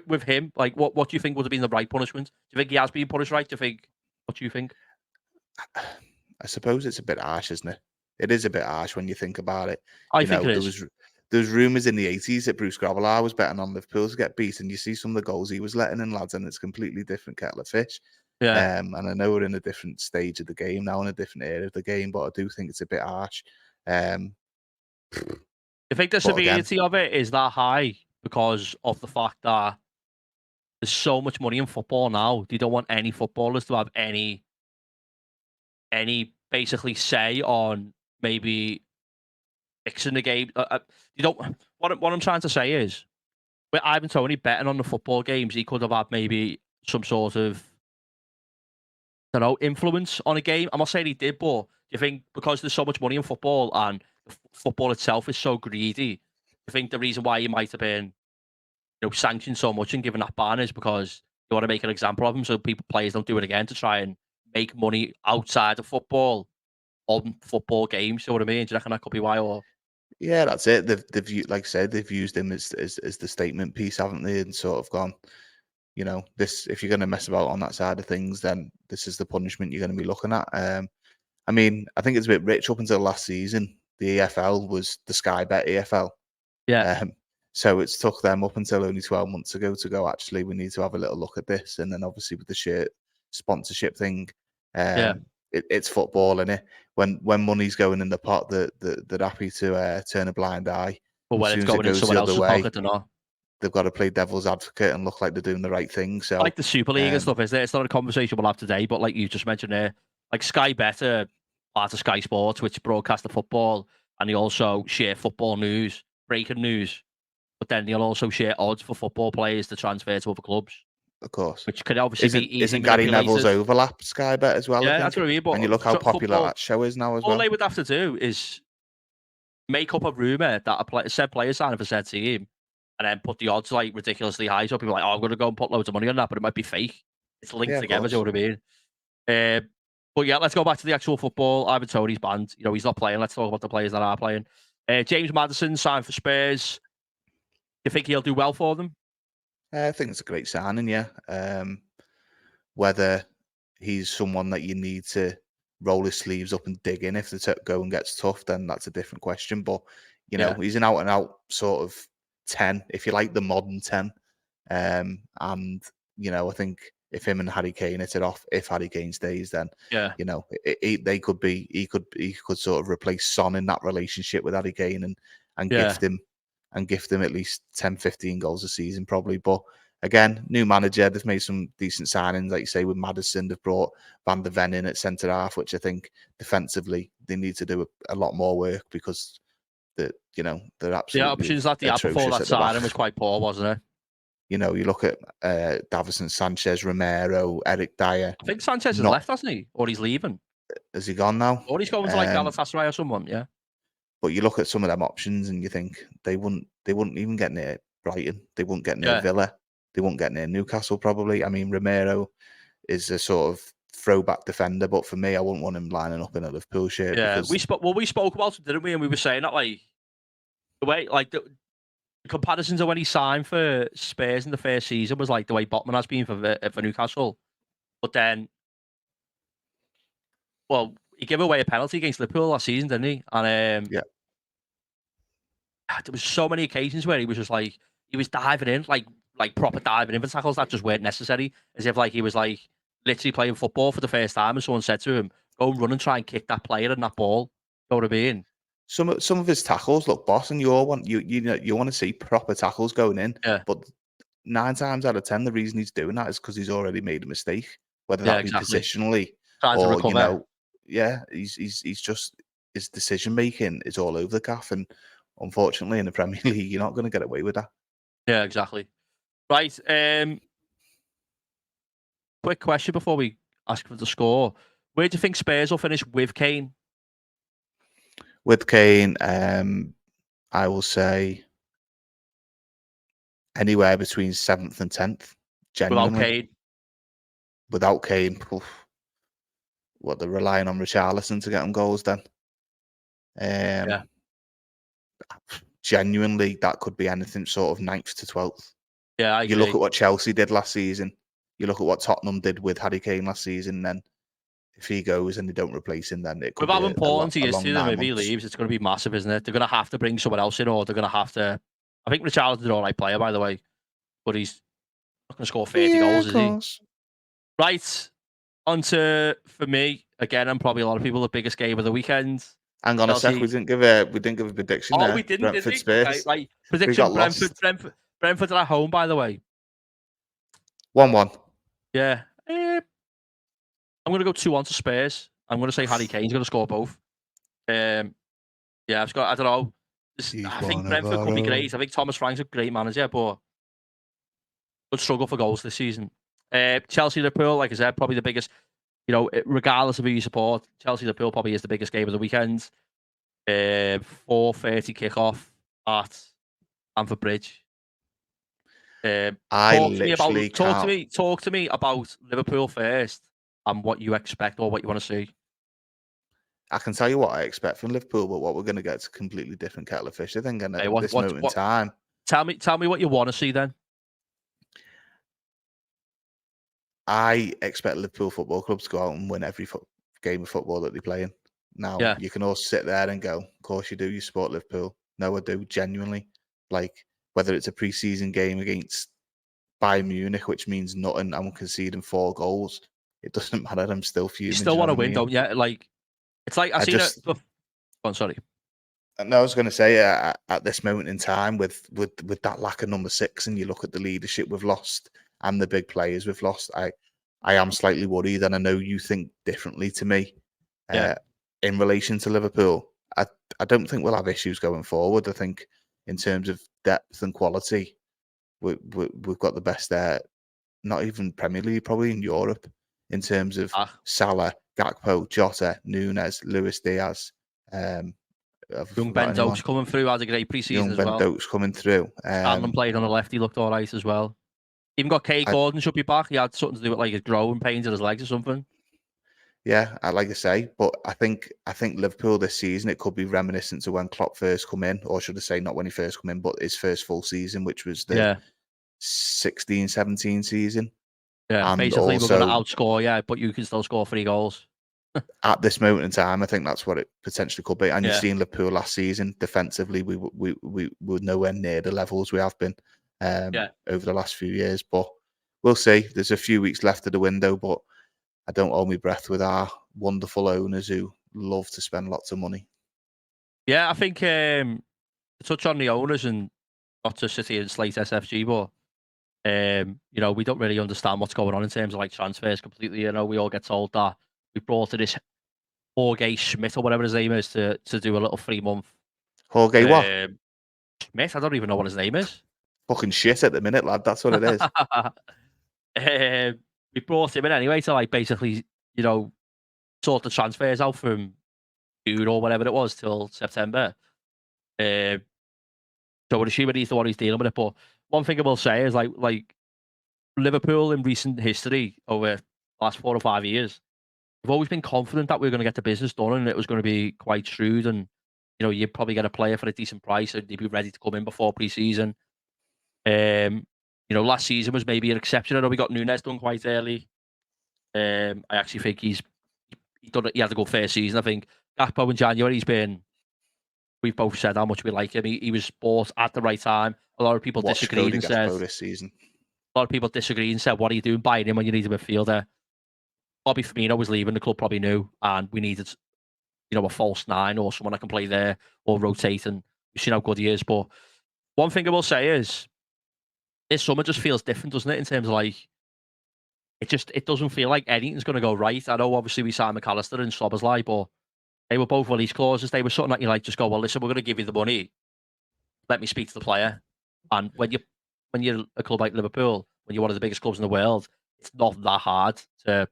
With him, like what do you think would have been the right punishment? Do you think he has been punished right? What do you think? I suppose it's a bit harsh, isn't it? It is a bit harsh when you think about it. I think it is. There was rumours in the 80s that Bruce Grobbelaar was betting on Liverpool to get beat, and you see some of the goals he was letting in, lads, and it's a completely different kettle of fish. Yeah. And I know we're in a different stage of the game now, in a different area of the game, but I do think it's a bit harsh. I think the severity of it is that high because of the fact that there's so much money in football now. They don't want any footballers to have any basically say on maybe fixing the game. You don't. What I'm trying to say is, with Ivan Toney betting on the football games, he could have had maybe some sort of, I don't know, influence on a game. I'm not saying he did, but do you think because there's so much money in football and football itself is so greedy, I think the reason why he might have been, sanctioned so much and given that ban is because you want to make an example of him, so players don't do it again to try and make money outside of football on football games. You know what I mean? Do you reckon that could be why? Or yeah, that's it. They've like I said, they've used him as the statement piece, haven't they? And sort of gone, this, if you're going to mess about on that side of things, then this is the punishment you're going to be looking at. I mean, I think it's a bit rich up until last season. The EFL was the Sky Bet EFL. Yeah. So it's took them up until only 12 months ago to go, actually, we need to have a little look at this. And then obviously with the shirt sponsorship thing, it's football, innit? When money's going in the pot, they're happy to turn a blind eye. But when it's going in someone else's pocket or not, they've got to play devil's advocate and look like they're doing the right thing. So, like the Super League and stuff, is there? It's not a conversation we'll have today, but like you just mentioned there, like Sky Bet, part of Sky Sports, which broadcast the football, and they also share football news, breaking news, but then they'll also share odds for football players to transfer to other clubs. Of course. Which could obviously be easy. Isn't Gary Neville's overlap Sky Bet as well? Yeah, that's what I mean. But and you look how popular that show is now as well. All they would have to do is make up a rumour that said player signing for said team, and then put the odds like ridiculously high. So people are like, oh, I'm going to go and put loads of money on that, but it might be fake. It's linked Yeah, of together. Do you course. know what I mean? But yeah, let's go back to the actual football. Ivan Toney's banned. You know, he's not playing. Let's talk about the players that are playing. James Maddison signed for Spurs. You think he'll do well for them? I think it's a great signing, yeah. Whether he's someone that you need to roll his sleeves up and dig in if the going gets tough, then that's a different question. But, you know, he's an out-and-out sort of 10, if you like, the modern 10. And, you know, I think if him and Harry Kane hit it off, if Harry Kane stays, then, you know, he could sort of replace Son in that relationship with Harry Kane and gift him at least 10, 15 goals a season, probably. But again, new manager, they've made some decent signings, like you say, with Maddison. They've brought Van der Ven in at centre half, which I think defensively they need to do a lot more work because they're absolutely the options that they had before that signing was quite poor, wasn't it? You know, you look at Davison Sanchez, Romero, Eric Dyer. I think Sanchez has left, hasn't he? Or he's leaving. Has he gone now? Or he's going to like Galatasaray or someone, yeah. But you look at some of them options and you think they wouldn't even get near Brighton. They wouldn't get near Villa. They won't get near Newcastle, probably. I mean, Romero is a sort of throwback defender, but for me, I wouldn't want him lining up in a Liverpool shirt. Yeah, because... we spoke about it, didn't we? And we were saying that, like, the way, like, the comparisons of when he signed for Spurs in the first season was like the way Botman has been for Newcastle. But then, well, he gave away a penalty against Liverpool last season, didn't he? And there was so many occasions where he was just like, he was diving in, like proper diving in for tackles that just weren't necessary, as if like he was like literally playing football for the first time, and someone said to him, "Go and run and try and kick that player and that ball." You know what I mean? Some of his tackles look boss, and you want to see proper tackles going in. Yeah. But 9 times out of 10, the reason he's doing that is because he's already made a mistake, whether that be positionally or he's just, his decision making is all over the gaff, and unfortunately in the Premier League you're not going to get away with that. Yeah, exactly. Right. Quick question before we ask for the score: where do you think Spurs will finish with Kane? With Kane, I will say anywhere between 7th and 10th. Genuinely. Without Kane, what, they're relying on Richarlison to get them goals then. Genuinely, that could be anything sort of 9th to 12th. Yeah, you look at what Chelsea did last season. You look at what Tottenham did with Harry Kane last season. Then, if he goes and they don't replace him, then it could with be how important he is to them. If he months. leaves, it's going to be massive, isn't it? They're going to have to bring someone else in, or they're going to have to. I think Richarlison's an all right player, by the way, but he's not going to score 30 goals, is he? Right. On to, for me, again, and probably a lot of people, the biggest game of the weekend. Hang on Chelsea. A sec, we didn't give a prediction there. We didn't, Brentford did we? Spurs. Okay, right. Prediction, Brentford are at home, by the way. 1-1. Yeah. I'm going to go 2-1 to Spurs. I'm going to say Harry Kane's going to score both. I don't know. I think Brentford could be great. I think Thomas Frank's a great manager, but would struggle for goals this season. Chelsea Liverpool, like I said, probably the biggest. You know, regardless of who you support, Chelsea Liverpool probably is the biggest game of the weekend. 4:30 kickoff at Stamford Bridge. Talk to me about Liverpool first and what you expect or what you want to see. I can tell you what I expect from Liverpool, but what we're going to get is a completely different kettle of fish, I think. And at this moment in time, tell me what you want to see then. I expect Liverpool Football Club to go out and win every game of football that they play in. Now, you can all sit there and go, of course you do, you support Liverpool. No, I do, genuinely. Like, whether it's a pre-season game against Bayern Munich, which means nothing, I'm conceding 4 goals, it doesn't matter, I'm still fuming. You still want to win, don't you? Like, it's like, I've seen it. Oh, sorry. No, I was going to say, at this moment in time, with that lack of number 6, and you look at the leadership we've lost, and the big players we've lost, I am slightly worried, and I know you think differently to me in relation to Liverpool. I don't think we'll have issues going forward. I think in terms of depth and quality, we've got the best there, not even Premier League, probably in Europe, in terms of Salah, Gakpo, Jota, Nunes, Luis Diaz, Have I Young forgot anyone? 𝕊𝕡𝕠𝕣𝕥 coming through, had a great pre-season Young as well. 𝕊𝕡𝕠𝕥 coming through. Shannon played on the left, he looked all right as well. Even got Kate I, Gordon should be back. He had something to do with like his growing pains in his legs or something. yeah, I like to say, but I think Liverpool this season, it could be reminiscent to when Klopp first come in, or should I say not when he first come in, but his first full season, which was the 16-17 season. Yeah, And basically we're going to also outscore you, but you can still score 3 goals. at this moment in time, I think that's what it potentially could be. And you've Yeah. seen Liverpool last season defensively, we were nowhere near the levels we have been over the last few years. But we'll see. There's a few weeks left of the window, but I don't hold my breath with our wonderful owners who love to spend lots of money. Yeah, I think to touch on the owners and not to sit here and slate SFG, but you know, we don't really understand what's going on in terms of like transfers completely. You know, we all get told that we brought in this 𝕄𝕟𝕥𝕤 or whatever his name is to do a little 3-month. Jorge what? Schmidt, I don't even know what his name is. Fucking shit at the minute, lad. That's what it is. We brought him in anyway to like basically, you know, sort the transfers out from June or whatever it was till September. So we're assuming he's the one who's dealing with it. But one thing I will say is like Liverpool in recent history over the last 4 or 5 years, we've always been confident that we are going to get the business done and it was going to be quite shrewd. And you know, you'd probably get a player for a decent price and they'd be ready to come in before pre-season. You know, last season was maybe an exception. I know we got Núñez done quite early. I actually think he had a good first season. I think Gakpo in January, we've both said how much we like him. He was bought at the right time. A lot of people disagreed and said, this season. a lot of people disagreed and said, what are you doing buying him when you need a midfielder? Bobby Firmino was leaving, the club probably knew, and we needed, you know, a false 9 or someone that can play there or rotate, and we've seen how good he is. But one thing I will say is, this summer just feels different, doesn't it? In terms of like, it doesn't feel like anything's going to go right. I know obviously we signed McAllister and 𝕭𝕭𝕋, but they were both release clauses. They were something that you like just go, well, listen, we're going to give you the money. Let me speak to the player. And when you're a club like Liverpool, when you're one of the biggest clubs in the world, it's not that hard to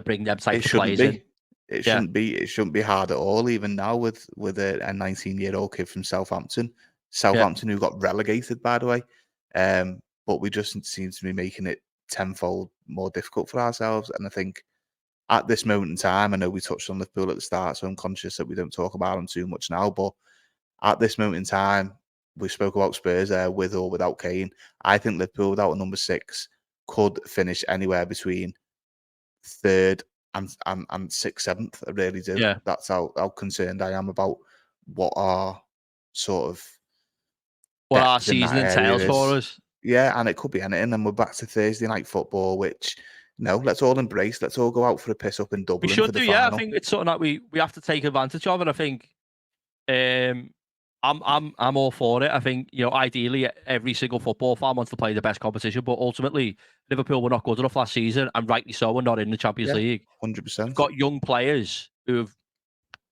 bring them types of players in. It shouldn't be. It shouldn't be hard at all. Even now with a 19-year-old kid from Southampton, who got relegated, by the way. But we just seem to be making it tenfold more difficult for ourselves. And I think at this moment in time, I know we touched on Liverpool at the start, so I'm conscious that we don't talk about them too much now. But at this moment in time, we spoke about Spurs there with or without Kane. I think Liverpool without a number 6 could finish anywhere between 3rd and 6th, 7th. I really do. Yeah. That's how concerned I am about what our sort of our season entails for us. Yeah, and it could be anything. And we're back to Thursday night football, which let's all embrace. Let's all go out for a piss up in Dublin. We should for the do, final. yeah. I think it's something that we have to take advantage of, and I think I'm all for it. I think, you know, ideally every single football fan wants to play the best competition, but ultimately Liverpool were not good enough last season, and rightly so. We're not in the Champions League. 100%. We've got young players who have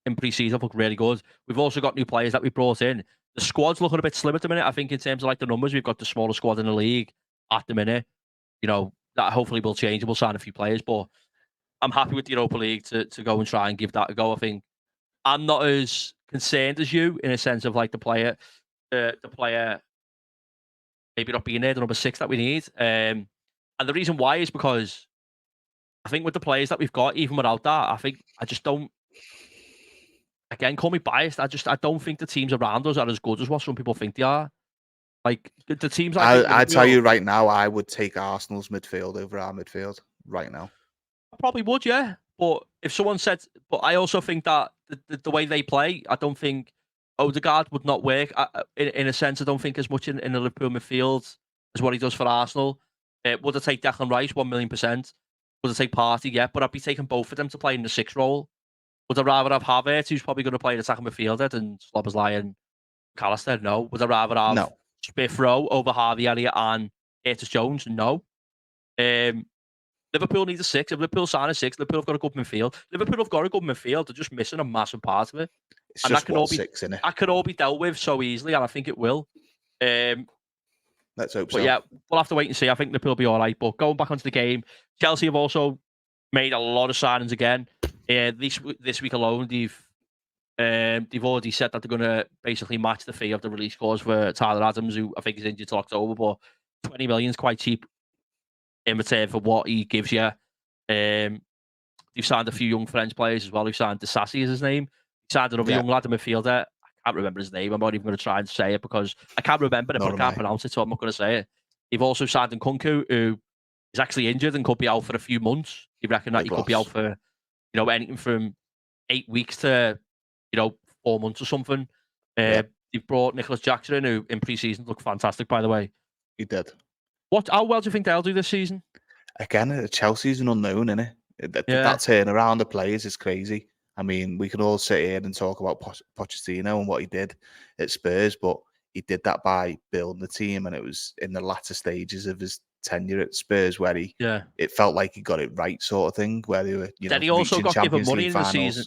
in pre-season look really good. We've also got new players that we brought in. The squad's looking a bit slim at the minute. I think in terms of like the numbers, we've got the smallest squad in the league at the minute. You know, that hopefully will change and we'll sign a few players, but I'm happy with the Europa League to go and try and give that a go. I think I'm not as concerned as you in a sense of like the player maybe not being there, the number 6 that we need. And the reason why is because I think with the players that we've got, even without that, I just don't. Again, call me biased. I don't think the teams around us are as good as what some people think they are. Like the teams. I tell you right now, I would take Arsenal's midfield over our midfield right now. I probably would, yeah. But if someone said, but I also think that the way they play, I don't think Odegaard would not work. In a sense, I don't think as much in the Liverpool midfield as what he does for Arsenal. Would I take Declan Rice 1,000,000%? Would I take Partey? Yeah, but I'd be taking both of them to play in the 6 role. Would I rather have Havertz, who's probably going to play the attacking midfielder, than 𝕭𝕭𝕋 and McAllister? No. Would I rather have Smith Rowe over Harvey Elliott and Curtis Jones? No. Liverpool needs a 6. If Liverpool sign a 6, Liverpool have got a good midfield. Liverpool have got a good midfield. They're just missing a massive part of it. It's and just that can all be 6, innit? That can all be dealt with so easily, and I think it will. Let's hope so. But yeah, we'll have to wait and see. I think Liverpool will be all right. But going back onto the game, Chelsea have also made a lot of signings again. This week alone, they've They've already said that they're going to basically match the fee of the release clause for Tyler Adams, who I think is injured till October, but 20 million is quite cheap in return for what he gives you. They've signed a few young French players as well. They've signed Disasi is his name. He signed another young lad, a midfielder. I can't remember his name. I'm not even going to try and say it because I can't remember it, but I can't pronounce it, so I'm not going to say it. They've also signed Nkunku, who is actually injured and could be out for a few months. They reckon that he could be out for, anything from 8 weeks to, 4 months or something. They've brought Nicholas Jackson in, who in pre-season looked fantastic, by the way. He did. How well do you think they'll do this season? Again, Chelsea's an unknown, isn't it? That turnaround of players is crazy. I mean, we can all sit here and talk about Pochettino and what he did at Spurs, but he did that by building the team, and it was in the latter stages of his tenure at Spurs where it felt like he got it right, sort of thing. Where they were, then he also got given money in the finals. season.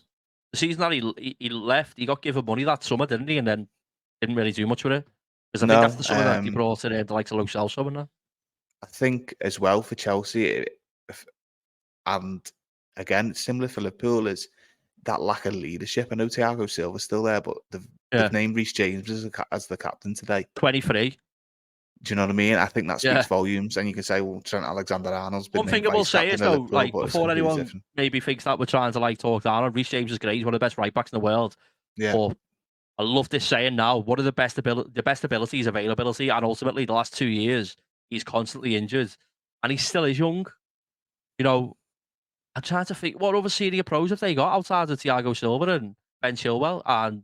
The season that he left, he got given money that summer, didn't he? And then didn't really do much with it. Because I think that's the summer that he brought in the likes of 𝕂𝕟 and that. I think as well for Chelsea, and again, similar for Liverpool, is that lack of leadership. I know Thiago Silva's still there, but they've named 𝕊𝕐 as the captain today. 23. Do you know what I mean? I think that speaks volumes. And you can say, well, Trent Alexander-Arnold's been one thing I will say is, though, like, before anyone different. maybe thinks that we're trying to talk down on, 𝕊𝕐 is great. He's one of the best right backs in the world. Yeah. But I love this saying now. What are the best ability is availability, and ultimately the last 2 years he's constantly injured, and he still is young. I'm trying to think what other senior pros have they got outside of Thiago Silva and Ben Chilwell and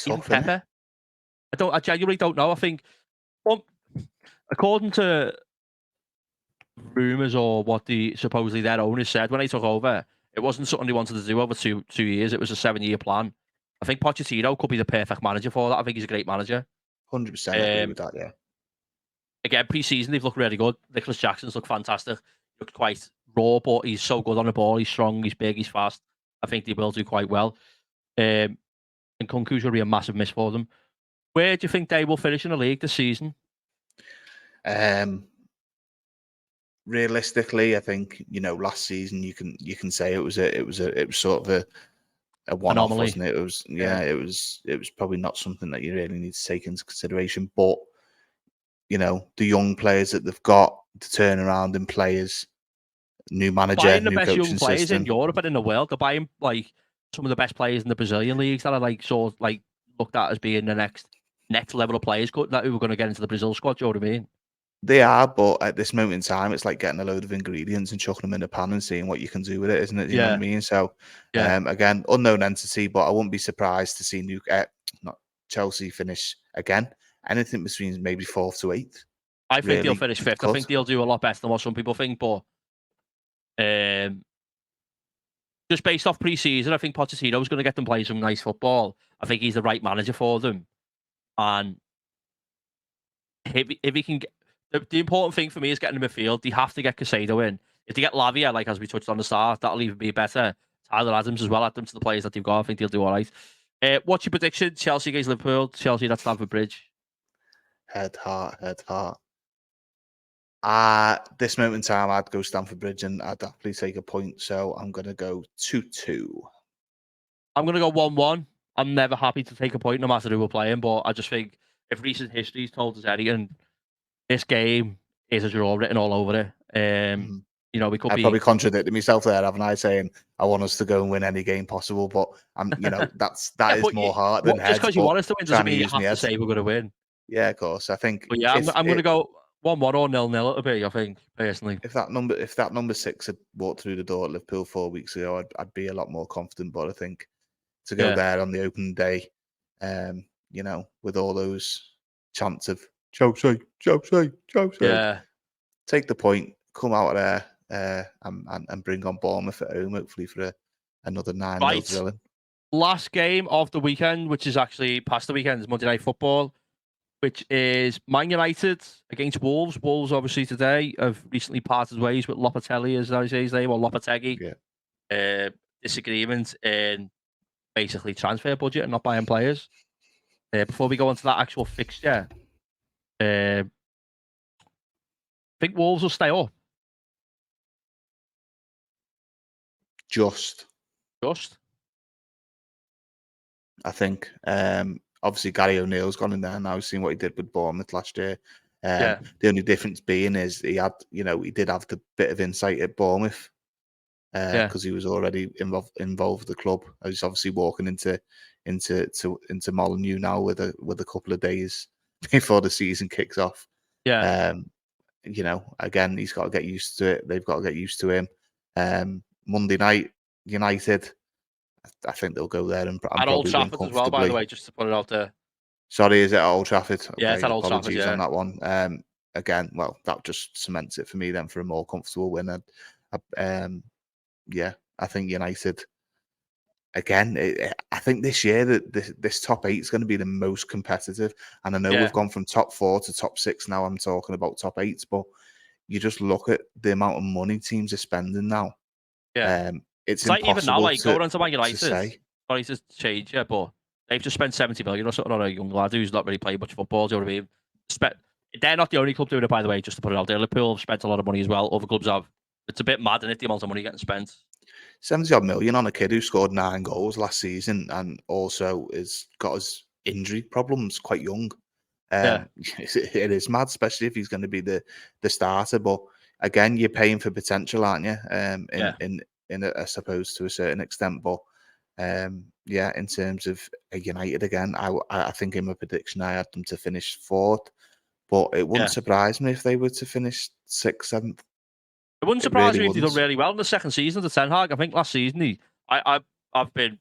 even Pepe. I genuinely don't know. I think, according to rumours or what supposedly their owners said when they took over, it wasn't something they wanted to do over 2 years. It was a 7-year plan. I think Pochettino could be the perfect manager for that. I think he's a great manager. 100% agree with that, yeah. Again, pre-season, they've looked really good. Nicholas Jackson's looked fantastic. Looked quite raw, but he's so good on the ball. He's strong, he's big, he's fast. I think they will do quite well. And Nkunku's going to be a massive miss for them. Where do you think they will finish in the league this season? Realistically, I think last season you can say it was sort of a one-off, wasn't it? It was it was probably not something that you really need to take into consideration. But the young players that they've got to turn around in players, new manager, new coaching young players system in Europe and in the world. They're buying some of the best players in the Brazilian leagues that are looked at as being the next level of players that who are going to get into the Brazil squad. Do you know what I mean? They are, but at this moment in time, it's like getting a load of ingredients and chucking them in a pan and seeing what you can do with it, isn't it? You know what I mean? So, again, unknown entity, but I wouldn't be surprised to see not Chelsea finish again. Anything between maybe 4th to 8th. I think they'll finish 5th. I think they'll do a lot better than what some people think, but just based off pre-season, I think Pochettino's going to get them playing some nice football. I think he's the right manager for them, and if he can get. The important thing for me is getting the midfield. They have to get Caicedo in. If they get Lavia, as we touched on the start, that'll even be better. Tyler Adams as well, add them to the players that they've got. I think they'll do all right. What's your prediction? Chelsea against Liverpool. Chelsea at Stamford Bridge. Head, heart. This moment in time, I'd go Stamford Bridge and I'd definitely take a point. So I'm going to go 2-2. I'm going to go 1-1. I'm never happy to take a point no matter who we're playing, but I just think if recent history's told us anything, this game is a draw written all over it. We could probably contradicted myself there, haven't I? Saying I want us to go and win any game possible, but that is more heart than head. Just because you want us to win doesn't mean you have to say we're going to win. Yeah, of course. I think. But yeah, I'm going to go 1-1 or 0-0 it'll be. I think personally. If that number 6 had walked through the door at Liverpool 4 weeks ago, I'd be a lot more confident. But I think to go there on the opening day, with all those chants of Chelsea. Yeah. Take the point, come out of there, and bring on Bournemouth at home, hopefully for another 9-0 drilling. Last game of the weekend, which is actually past the weekend, is Monday Night Football, which is Man United against Wolves. Wolves, obviously, today have recently parted ways with Lopetegui, as I say his name, or Lopetegui. Yeah. Disagreement in basically transfer budget and not buying players. Before we go on to that actual fixture, I think Wolves will stay up. Just. I think. Obviously, Gary O'Neill's gone in there now. We've seen what he did with Bournemouth last year. Yeah. The only difference being is he had, he did have the bit of insight at Bournemouth Yeah. because he was already involved with the club. He's obviously walking into Molineux now with a couple of days before the season kicks off. Yeah. Again, he's got to get used to it. They've got to get used to him. Monday night, United, I think they'll go there and At Old probably win Trafford as well, by the comfortably. way, just to put it out there. Sorry, is it at Old Trafford? Yeah, it's Okay, at Old Trafford, apologies on yeah. that one. Again, well, that just cements it for me then for a more comfortable win. And I think United again. I think this year that this top 8 is going to be the most competitive. And I know Yeah. we've gone from top 4 to top 6 now. I'm talking about top 8s, but you just look at the amount of money teams are spending now. Yeah. It's like even now, impossible like going on to Man to United, say. sorry to change, yeah, but they've just spent 70 million or something on a young lad who's not really playing much football. Do you know what I mean? They're not the only club doing it, by the way, just to put it out there. Liverpool have spent a lot of money as well. Other clubs have. It's a bit mad, isn't it, the amount of money getting spent? 70 odd million on a kid who scored 9 goals last season and also has got his injury problems quite young. Yeah. It is mad, especially if he's going to be the starter. But again, you're paying for potential, aren't you? I suppose to a certain extent. But in terms of United again, I think in my prediction I had them to finish 4th, but it wouldn't surprise me if they were to finish 6th, 7th. It wouldn't surprise me if they done really well in the second season of Ten Hag. I think last season I've been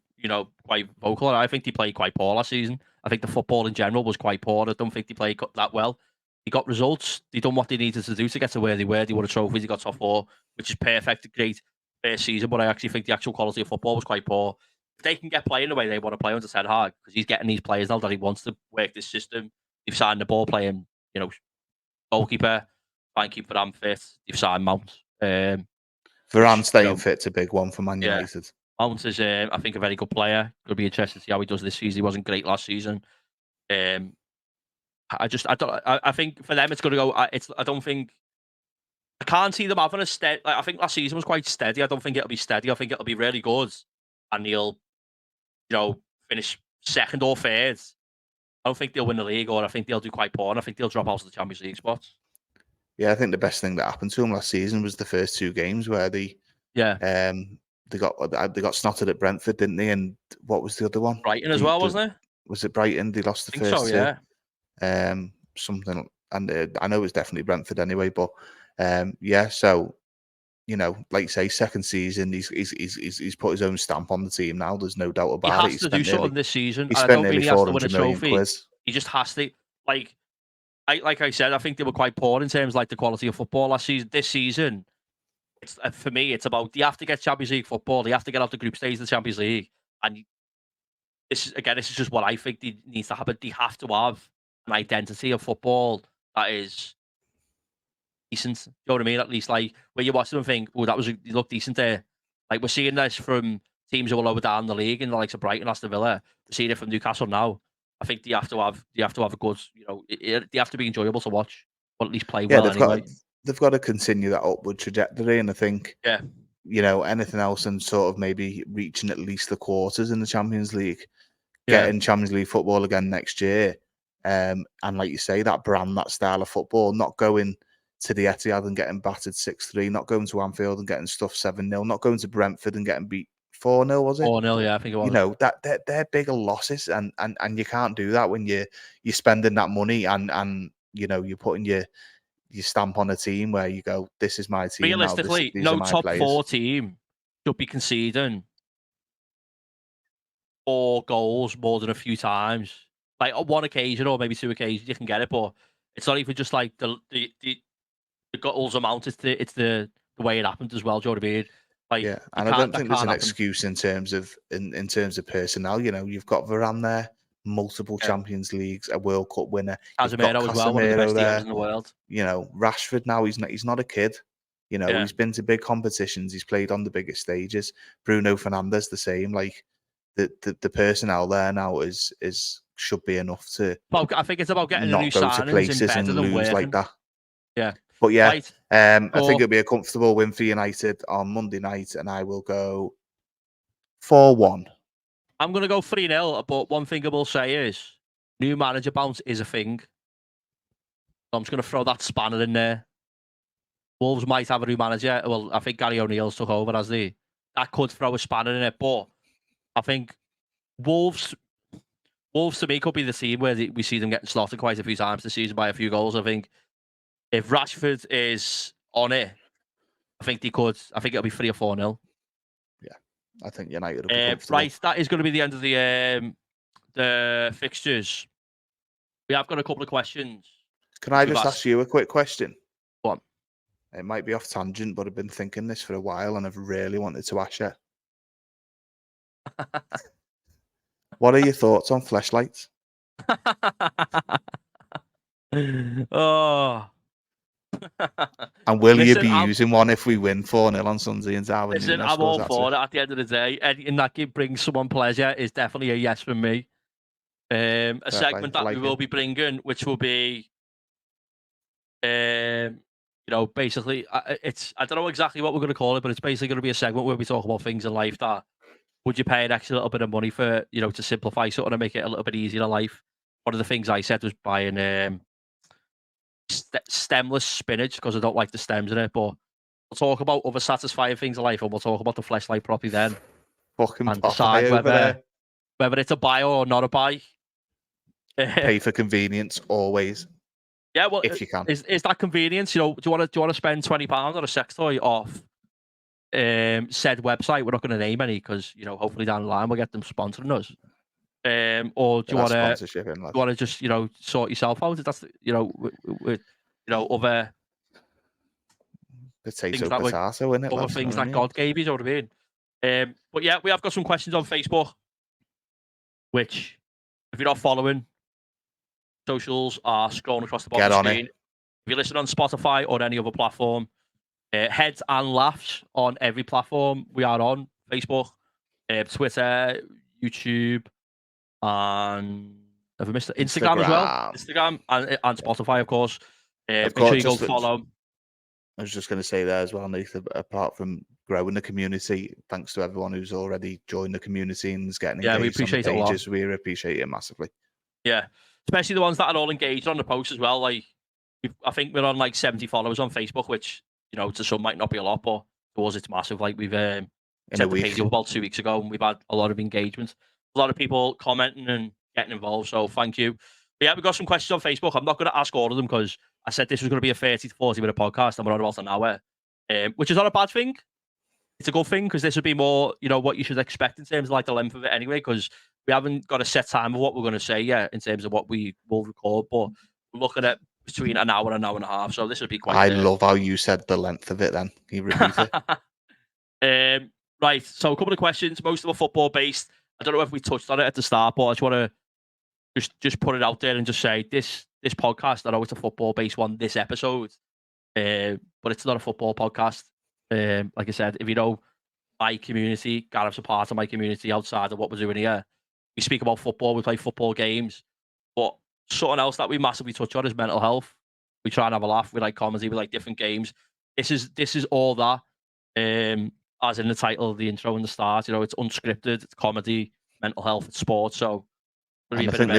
quite vocal, and I think he played quite poor last season. I think the football in general was quite poor. I don't think they played that well. They got results. They done what they needed to do to get to where they were. They won a trophy. They got top 4, which is perfect, great first season. But I actually think the actual quality of football was quite poor. If they can get playing the way they want to play under Ten Hag, because he's getting these players now that he wants to work this system. They've signed the ball playing, goalkeeper, try and keep Varane fit. They've signed Mount. Varane staying fit's a big one for Man Yeah. United. Mount is, I think, a very good player. Could be interested to see how he does this season. He wasn't great last season. I think for them it's going to go. I can't see them having a steady. I think last season was quite steady. I don't think it'll be steady. I think it'll be really good, and they'll, finish 2nd or 3rd. I don't think they'll win the league, or I think they'll do quite poor, and I think they'll drop out of the Champions League spots. Yeah, I think the best thing that happened to them last season was the first 2 games where they got snotted at Brentford, didn't they? And what was the other one? Brighton as well, wasn't it? Was it Brighton? They lost the I think first so, 2. yeah. Something, and I know it was definitely Brentford anyway. But so like you say, second season, he's put his own stamp on the team now. There's no doubt about it. He has to do something this season. He I spent don't mean nearly he has to win a 400 million trophy. quid. He just has to. Like I said, I think they were quite poor in terms of like the quality of football last season. This season, for me, it's about they have to get Champions League football. They have to get out the group stage of the Champions League. And this is just what I think needs to happen. They have to have an identity of football that is decent. You know what I mean? At least like where you watch them and think, oh, you look decent there. Like we're seeing this from teams who are lower down the league in the likes of Brighton, Aston Villa. We're seeing it from Newcastle now. I think they have to have a good, they have to be enjoyable to watch, or at least play well anyway. They've got to continue that upward trajectory, and I think anything else and sort of maybe reaching at least the quarters in the Champions League, getting Champions League football again next year, and like you say, that brand, that style of football, not going to the Etihad and getting battered 6-3, not going to Anfield and getting stuffed 7-0, not going to Brentford and getting beat 4-0, was it? 4-0, yeah, I think it was. That they're bigger losses, and you can't do that when you're spending that money and you're putting your stamp on a team where you go, this is my team. Realistically, these no are my top players. 4 team should be conceding 4 goals more than a few times. Like on one occasion or maybe 2 occasions, you can get it, but it's not even just like the goals amount. It's the way it happened as well. Do you know what I mean? Like, and I don't think there's an excuse in terms of personnel. You've got Varane there, multiple Champions Leagues, a World Cup winner. Casemiro as well, one of the best DMs in the world. Rashford now, he's not a kid. He's been to big competitions. He's played on the biggest stages. Bruno Fernandes the same. Like the personnel there now should be enough to. Well, I think it's about getting not a new go to signings places and embedded and lose working. like that. Yeah. But Right. I think it'll be a comfortable win for United on Monday night, and I will go 4-1. I'm going to go 3-0, but one thing I will say is new manager bounce is a thing. So I'm just going to throw that spanner in there. Wolves might have a new manager. Well, I think Gary O'Neill's took over, hasn't he? That could throw a spanner in it, but I think Wolves to me could be the team where we see them getting slaughtered quite a few times this season by a few goals. I think if Rashford is on it, I think it'll be 3 or 4-0. Yeah, I think United will be comfortable. Right, that is going to be the end of the fixtures. We have got a couple of questions. Can I just ask you a quick question? Go on. It might be off tangent, but I've been thinking this for a while and I've really wanted to ask you. What are your thoughts on fleshlights? Oh. And will you be using one if we win 4-0 on Sunday and Darwin? Listen, I'm all for it. At the end of the day, anything that brings someone pleasure is definitely a yes from me. A segment that we will be bringing, which will be, basically, I don't know exactly what we're going to call it, but it's basically going to be a segment where we talk about things in life that would you pay an extra little bit of money for, to simplify something and make it a little bit easier in life. One of the things I said was buying stemless spinach because I don't like the stems in it, but we'll talk about other satisfying things in life and we'll talk about the fleshlight properly then. Fucking and decide whether it's a buy or not a buy. Pay for convenience always. Yeah, well, if you can. Is that convenience? Do you want to spend £20 on a sex toy off said website? We're not going to name any because hopefully down the line we'll get them sponsoring us. Or do you want to just sort yourself out? That's with other potato, in it. Other things that God gave you. You know what I mean? But yeah, we have got some questions on Facebook, which if you're not following, socials are scrolling across the bottom of the screen. If you listen on Spotify or any other platform, Heads and Laughs on every platform. We are on Facebook, Twitter, YouTube, and have I missed it? Instagram as well. Instagram and Spotify, of course. Make sure you go follow. I was just going to say there as well, Nathan, apart from growing the community, thanks to everyone who's already joined the community and is getting engaged. We appreciate it a lot. We appreciate it massively. Yeah, especially the ones that are all engaged on the post as well. Like, I think we're on like 70 followers on Facebook, which to some might not be a lot, but to us it's massive. Like we've set the page up about 2 weeks ago, and we've had a lot of engagement, a lot of people commenting and getting involved. So thank you. But yeah, we've got some questions on Facebook. I'm not going to ask all of them because I said this was going to be a 30 to 40 minute podcast, and we're on about an hour, which is not a bad thing. It's a good thing because this would be more, what you should expect in terms of like the length of it anyway, because we haven't got a set time of what we're going to say yet in terms of what we will record, but we're looking at between an hour and a half. So this would be quite. I love how you said the length of it. Then can you repeat it? Right. So a couple of questions. Most of them are football based. I don't know if we touched on it at the start, but I just want to just put it out there and just say this podcast. I know it's a football based one. This episode, but it's not a football podcast. Like I said, if you know my community, Gareth's a part of my community outside of what we're doing here. We speak about football. We play football games, but something else that we massively touch on is mental health. We try and have a laugh. We like comedy. We like different games. This is all that. As in the title of the intro and the start, it's unscripted. It's comedy, mental health, it's sports. So, and I think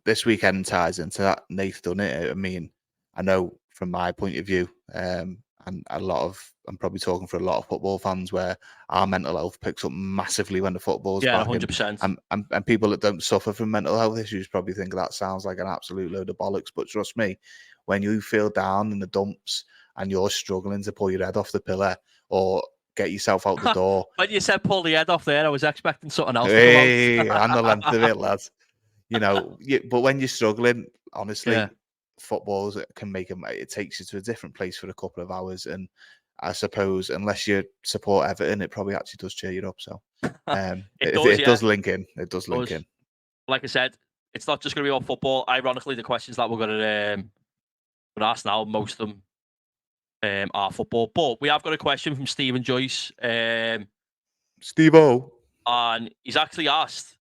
this weekend ties into that. Nath done it. I mean, I know from my point of view, and I'm probably talking for a lot of football fans where our mental health picks up massively when the football's back. 100%. And people that don't suffer from mental health issues probably think that sounds like an absolute load of bollocks. But trust me, when you feel down in the dumps and you're struggling to pull your head off the pillar or get yourself out the door. When you said pull the head off there, I was expecting something else to come out. And the length of it, lads. But when you're struggling, honestly, footballs can make it takes you to a different place for a couple of hours. And I suppose unless you support Everton, it probably actually does cheer you up. So it does link in. It does link in. Like I said, it's not just going to be on football. Ironically, the questions that we're going to ask now, most of them are football. But we have got a question from Stephen Joyce. Steve-O. And he's actually asked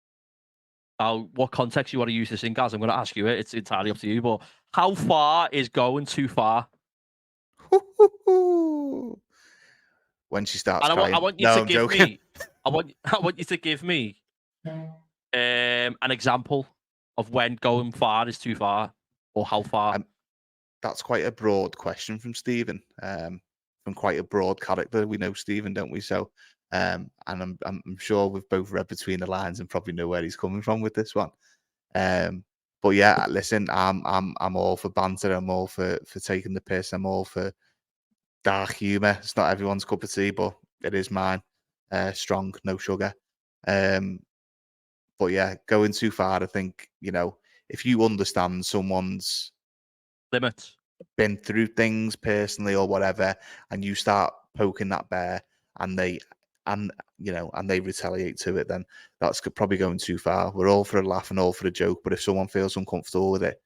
what context you want to use this in, guys. I'm going to ask you it. It's entirely up to you. But how far is going too far? When she starts and crying. I want you to give me. I want you to give me An example of when going far is too far, or how far. That's quite a broad question from Stephen. From quite a broad character. We know Stephen, don't we? So, and I'm sure we've both read between the lines and probably know where he's coming from with this one. But yeah, listen, I'm all for banter. I'm all for taking the piss. I'm all for dark humor. It's not everyone's cup of tea, but it is mine. Strong, no sugar. But yeah, going too far, I think, if you understand someone's Limits. been through things personally or whatever, and you start poking that bear and they retaliate to it, then that's probably going too far. We're all for a laugh and all for a joke, but if someone feels uncomfortable with it,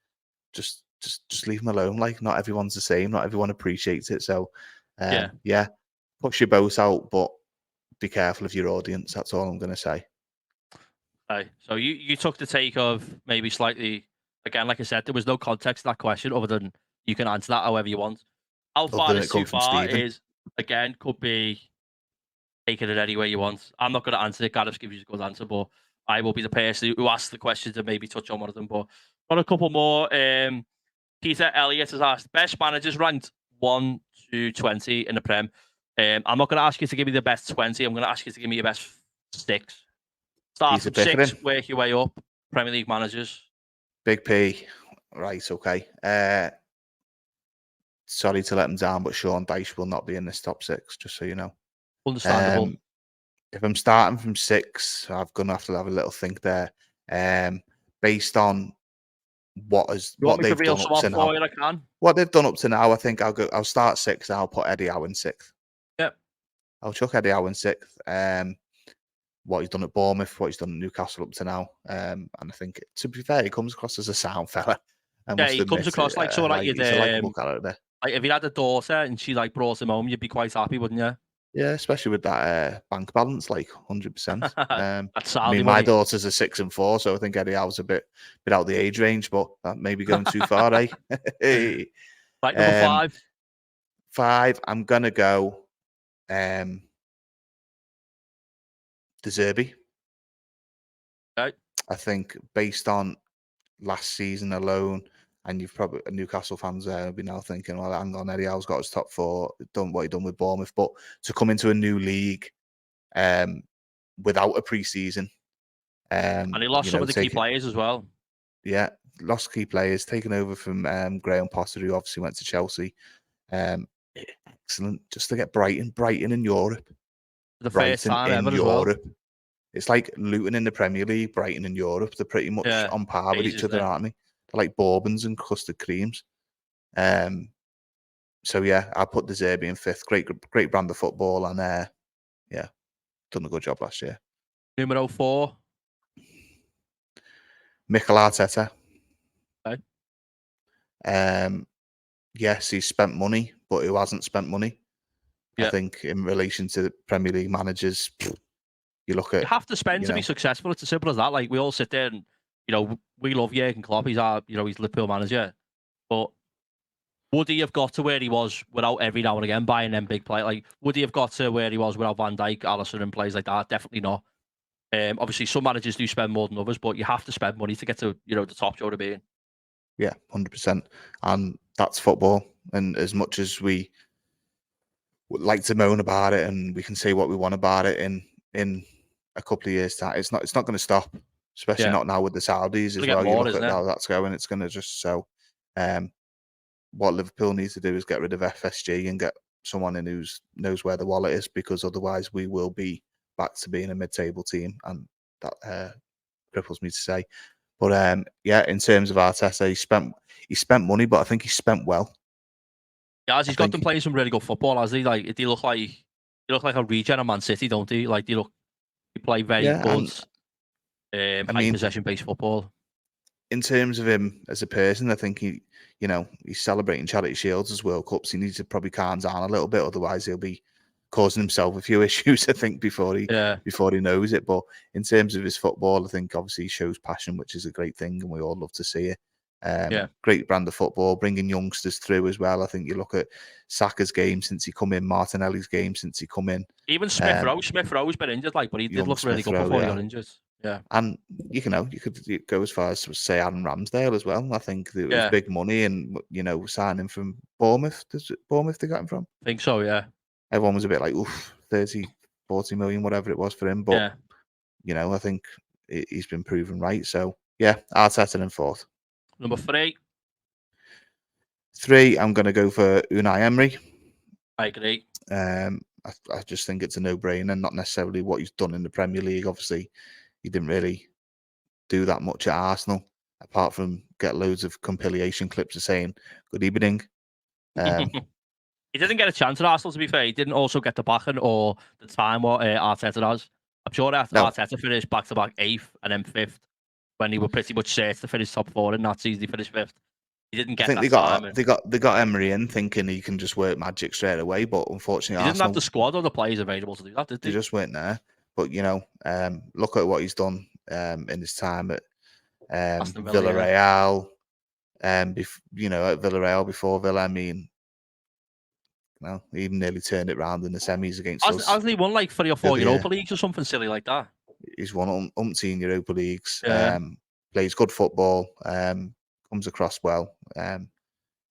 just leave them alone. Like, not everyone's the same, not everyone appreciates it. So yeah, push your boat out, but be careful of your audience. That's all I'm gonna say. Okay. So you took the take of maybe slightly, again, like I said, there was no context to that question other than you can answer that however you want. How Other far than is it too comes from far Stephen. is, again, could be taking it any way you want. I'm not going to answer it. Gareth gives you a good answer, but I will be the person who asks the questions and maybe touch on one of them. But got a couple more. Peter Elliott has asked, best managers ranked 1 to 20 in the Prem. I'm not going to ask you to give me the best 20. I'm going to ask you to give me your best 6. Start Peter from 6, Pickering. work your way up. Premier League managers. Big P. Right, okay. Sorry to let him down, but Sean Dyche will not be in this top 6, just so you know. Understandable. If I'm starting from 6, I'm going to have a little think there. Based on what they've done up to now. I can. What they've done up to now, I think I'll start 6 and I'll put Eddie Howe in 6th. Yep. I'll chuck Eddie Howe in 6th. What he's done at Bournemouth, what he's done at Newcastle up to now. And I think, to be fair, he comes across as a sound fella. Yeah, he comes across like sort of like he's a likeable character. Like if you had a daughter and she like brought him home, you'd be quite happy, wouldn't you? Yeah, especially with that bank balance, like 100%. That's I mean, my daughter's a 6 and 4, so I think Eddie Howe's a bit out the age range, but that may be going too far, eh? Right, number 5. 5, I'm gonna go De Zerbi. Okay. I think based on last season alone, and you've probably Newcastle fans will be now thinking, well, hang on, Eddie Howe's got his top 4, done what he done with Bournemouth, but to come into a new league without a pre-season, and he lost some of the key players as well. Yeah, lost key players, taken over from Graham Potter, who obviously went to Chelsea. Excellent, just to get Brighton in Europe. The first time ever as well. It's like Luton in the Premier League, Brighton in Europe. They're pretty much on par with each other, aren't they? They're like bourbons and custard creams. So yeah, I'll put De Zerbi in 5th. Great brand of football, and yeah, done a good job last year. Numero 4. Mikel Arteta. Okay. Yes, he's spent money, but who hasn't spent money? Yep. I think in relation to the Premier League managers, you look at... You have to spend to be successful. It's as simple as that. Like, we all sit there and, we love Jurgen Klopp. He's our, he's Liverpool manager. But would he have got to where he was without every now and again buying them big players? Like, would he have got to where he was without Van Dijk, Alisson and players like that? Definitely not. Obviously, some managers do spend more than others, but you have to spend money to get to, the top, you know what I mean? Yeah, 100%. And that's football. And as much as we would like to moan about it and we can say what we want about it in a couple of years' time, it's not going to stop, especially not now with the Saudis as well. You look at how that's going, it's going to just so... what Liverpool needs to do is get rid of FSG and get someone in who knows where the wallet is, because otherwise we will be back to being a mid-table team, and that cripples me to say. But yeah, in terms of Arteta, he spent money, but I think he spent well. Yeah, he's got them playing some really good football, has he? Like, they look like a regen of Man City, don't they? Like, they play very good, high possession-based football. In terms of him as a person, I think he's celebrating Charity Shields as World Cups. He needs to probably calm down a little bit, otherwise he'll be causing himself a few issues, I think, before he knows it. But in terms of his football, I think obviously he shows passion, which is a great thing, and we all love to see it. Great brand of football, bringing youngsters through as well. I think you look at Saka's game since he come in, Martinelli's game since he come in. Even Smith Rowe's been injured, but he did look really good before he got injured. Yeah. And you could go as far as to say Aaron Ramsdale as well. I think it was Yeah. big money, and signing from Bournemouth. Bournemouth they got him from? I think so, yeah. Everyone was a bit like, oof, 30, 40 million, whatever it was for him. But Yeah. I think he's been proven right. So yeah, Arteta in fourth. Number 3. 3, I'm going to go for Unai Emery. I agree. I just think it's a no-brainer, not necessarily what he's done in the Premier League. Obviously, he didn't really do that much at Arsenal, apart from get loads of compilation clips of saying "Good evening." He didn't get a chance at Arsenal, to be fair. He didn't also get the backing or the time what Arteta does. I'm sure that No. Arteta finished back-to-back 8th and then 5th when he were pretty much set to finish top 4 in that season. He finished 5th. He didn't I get think that time. they got Emery in thinking he can just work magic straight away, but unfortunately, He didn't Arsenal, have the squad or the players available to do that, did they they? just weren't there. But look at what he's done in his time at Aston Villa, yeah. Villarreal, at Villarreal before Villa. I mean, he even nearly turned it round in the semis against us. Hasn't he won like 3 or 4 Europa Leagues or something silly like that? He's won umpteen Europa Leagues. Yeah. Plays good football. Comes across well.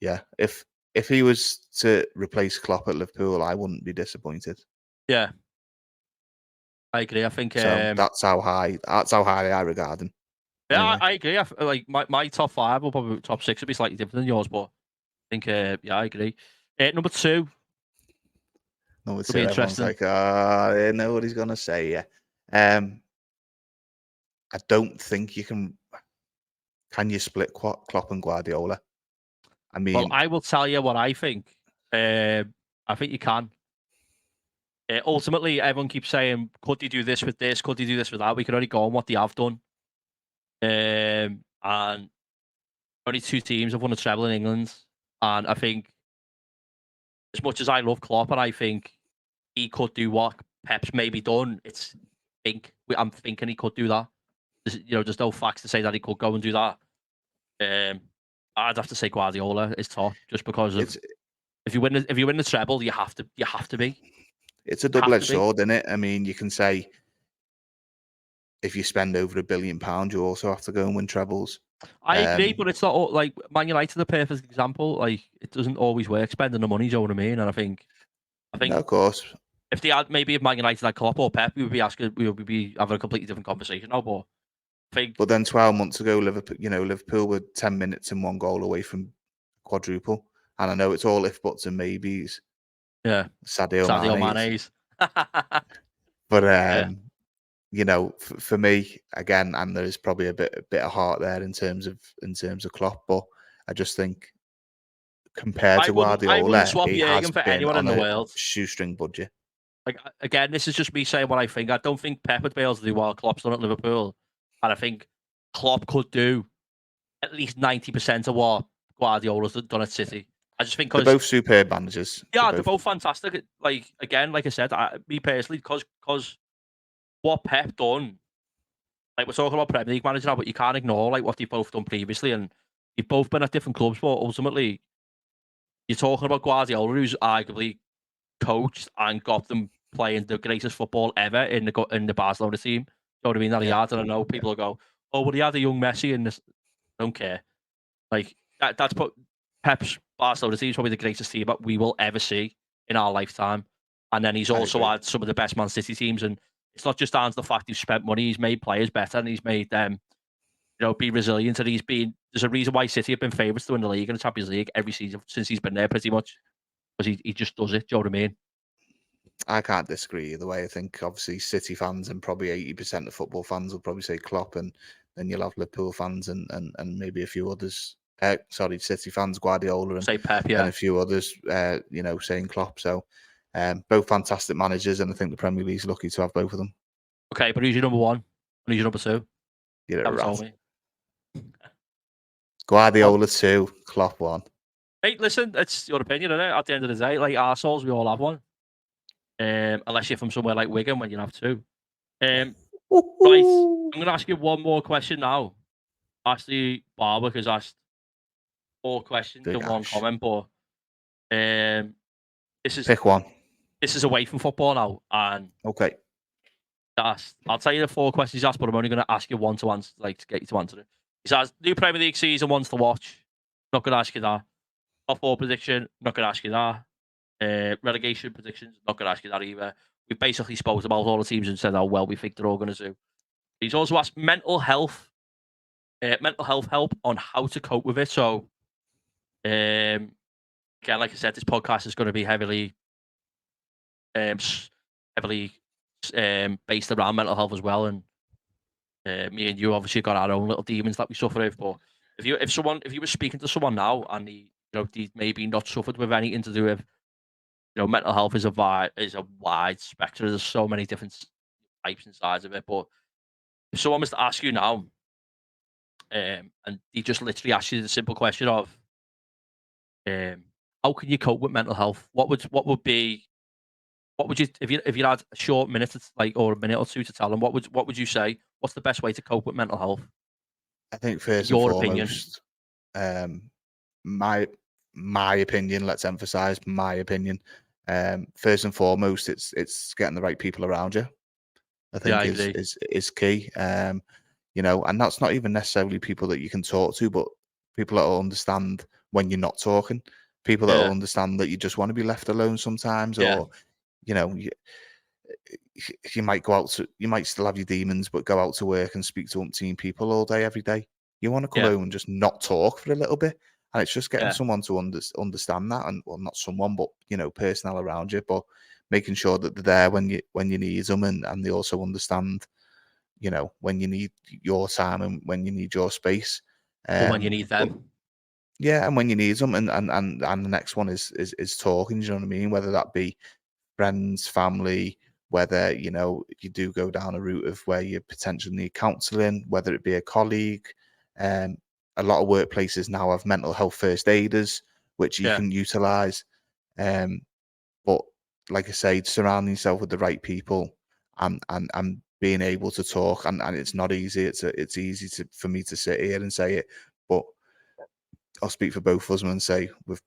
Yeah, if he was to replace Klopp at Liverpool, I wouldn't be disappointed. Yeah, I agree. I think So that's how high I regard him. Yeah, Anyway. I agree. Like my top 5 or probably top 6 would be slightly different than yours, but I think yeah, I agree. Number 2. Number 2, be everyone's interesting. like, I know what he's gonna say. Yeah, I don't think you can. Can you split Klopp and Guardiola? I mean, Well, I will tell you what I think. I think you can. Ultimately, everyone keeps saying, could they do this with this? Could they do this with that? We can only go on what they have done. And only 2 teams have won a treble in England. And I think, as much as I love Klopp, and I think he could do what Pep's maybe done, I'm thinking he could do that. There's no facts to say that he could go and do that. I'd have to say Guardiola is top, just because of if you win the treble, you have to be. It's a double-edged sword, isn't it? I mean, you can say if you spend over £1 billion, you also have to go and win trebles. I agree, but it's not like Man United the perfect example. Like, it doesn't always work spending the money. Do you know what I mean? And I think, no, of course, if if Man United had Klopp or Pep, we would be having a completely different conversation now. But I think, but then 12 months ago, Liverpool were 10 minutes and 1 goal away from quadruple. And I know it's all if buts and maybes. yeah, Sadio Mane's. But for me, again, and there is probably a bit of heart there in terms of Klopp, but I just think compared to Guardiola, I wouldn't swap he Jurgen has for been anyone on in the a world. shoestring budget. Like, again, this is just me saying what I think. I don't think Pep would be able to do what Klopp's done at Liverpool, and I think Klopp could do at least 90% of what Guardiola's done at City. I just think They're both superb managers. Yeah, they're both fantastic. Like, again, like I said, me personally, because what Pep done, like, we're talking about Premier League manager now, but you can't ignore like what they've both done previously, and you've both been at different clubs, but ultimately, you're talking about Guardiola, who's arguably coached and got them playing the greatest football ever in the Barcelona team. You know what I mean? That he had, and I know people will go, "Oh, well, he had a young Messi in this." I don't care. Like, that's Pep's Barcelona team is probably the greatest team that we will ever see in our lifetime. And then he's also had some of the best Man City teams, and it's not just down to the fact he's spent money; he's made players better, and he's made them, be resilient. And there's a reason why City have been favourites to win the league and the Champions League every season since he's been there, pretty much, because he just does it. Do you know what I mean? I can't disagree either way. I think obviously City fans and probably 80% of football fans will probably say Klopp, and then you'll have Liverpool fans and maybe a few others. City fans, Guardiola, and Say Pep, yeah, and a few others. Saying Klopp. So, both fantastic managers, and I think the Premier League's lucky to have both of them. Okay, but who's your number 1? And who's your number 2? You're Haven't a told rat. me. Guardiola 2, Klopp 1. Hey, listen, it's your opinion, isn't it? At the end of the day, like arseholes, we all have one. Unless you're from somewhere like Wigan, when you have 2. Right, I'm going to ask you one more question now. Actually, Barwick has asked 4 questions Big in one Ash. comment, but this is Pick one. This is away from football now, and Okay. I'll tell you the 4 questions he's asked, but I'm only going to ask you one to answer, like to get you to answer it. He says, new Premier League season, ones to watch. Not going to ask you that. Top 4 prediction, not going to ask you that. Relegation predictions, not going to ask you that either. We basically spoke about all the teams and said how well we think they're all going to do. He's also asked mental health help on how to cope with it. So, again, like I said, this podcast is going to be heavily based around mental health as well. And me and you obviously got our own little demons that we suffer with. But if you were speaking to someone now and they maybe not suffered with anything to do with mental health is a wide spectrum. There's so many different types and sides of it. But if someone was to ask you now, and he just literally ask you the simple question of, how can you cope with mental health? What would you if you had a short minute or a minute or two to tell them, what would you say? What's the best way to cope with mental health? I think first and Your opinion. foremost, my opinion. Let's emphasize my opinion. First and foremost, it's getting the right people around you. I think is key. And that's not even necessarily people that you can talk to, but people that will understand when you're not talking. People that will understand that you just want to be left alone sometimes, or you might go out you might still have your demons, but go out to work and speak to umpteen people all day, every day. You want to come home and just not talk for a little bit. And it's just getting someone to understand that, and well, not someone, but personnel around you, but making sure that they're there when you need them, and they also understand, when you need your time and when you need your space, or when you need them. And when you need them, and the next one is talking. You know what I mean? Whether that be friends, family, whether you do go down a route of where you potentially need counselling, whether it be a colleague. A lot of workplaces now have mental health first aiders, which you can utilize. But like I say, surrounding yourself with the right people and being able to talk, and it's not easy. It's easy for me to sit here and say it, but I'll speak for both of us and say we've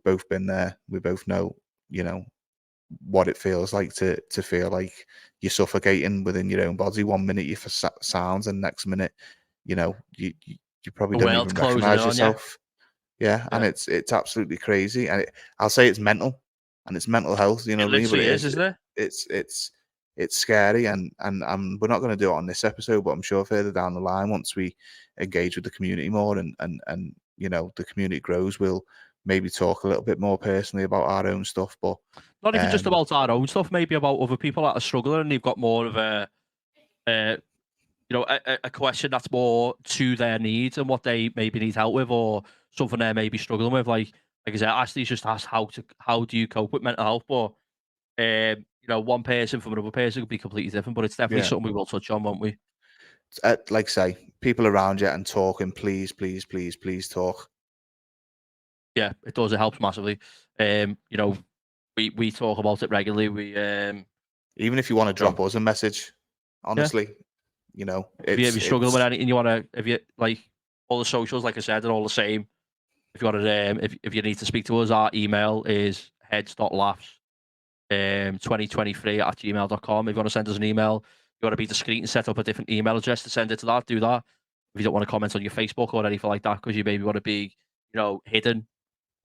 both been there. We both know, what it feels like to feel like you're suffocating within your own body. 1 minute you're for sounds, and next minute, you probably don't even recognize yourself. Yeah, and it's absolutely crazy. And I'll say it's mental, and it's mental health. You know what I mean? But isn't it? It's scary, and we're not going to do it on this episode, but I'm sure further down the line, once we engage with the community more, and the community grows, we'll maybe talk a little bit more personally about our own stuff. But not even just about our own stuff, maybe about other people that are struggling, and they've got more of a question that's more to their needs and what they maybe need help with, or something they may be struggling with. Like I said, Ashley's just asked how do you cope with mental health, but one person from another person could be completely different. But it's definitely something we will touch on, won't we? Like say, people around you and talking, please talk. Yeah, it does. It helps massively. We talk about it regularly. We even if you want to drop us a message, honestly, if you're struggling with anything, you want to, if you like all the socials, like I said, they're all the same. If you want to, if you need to speak to us, our email is ℍ𝕠𝕤𝕥𝕒𝕝 2023 @gmail.com. If you want to send us an email, you want to be discreet and set up a different email address to send it to that, do that. If you don't want to comment on your Facebook or anything like that, because you maybe want to be, hidden.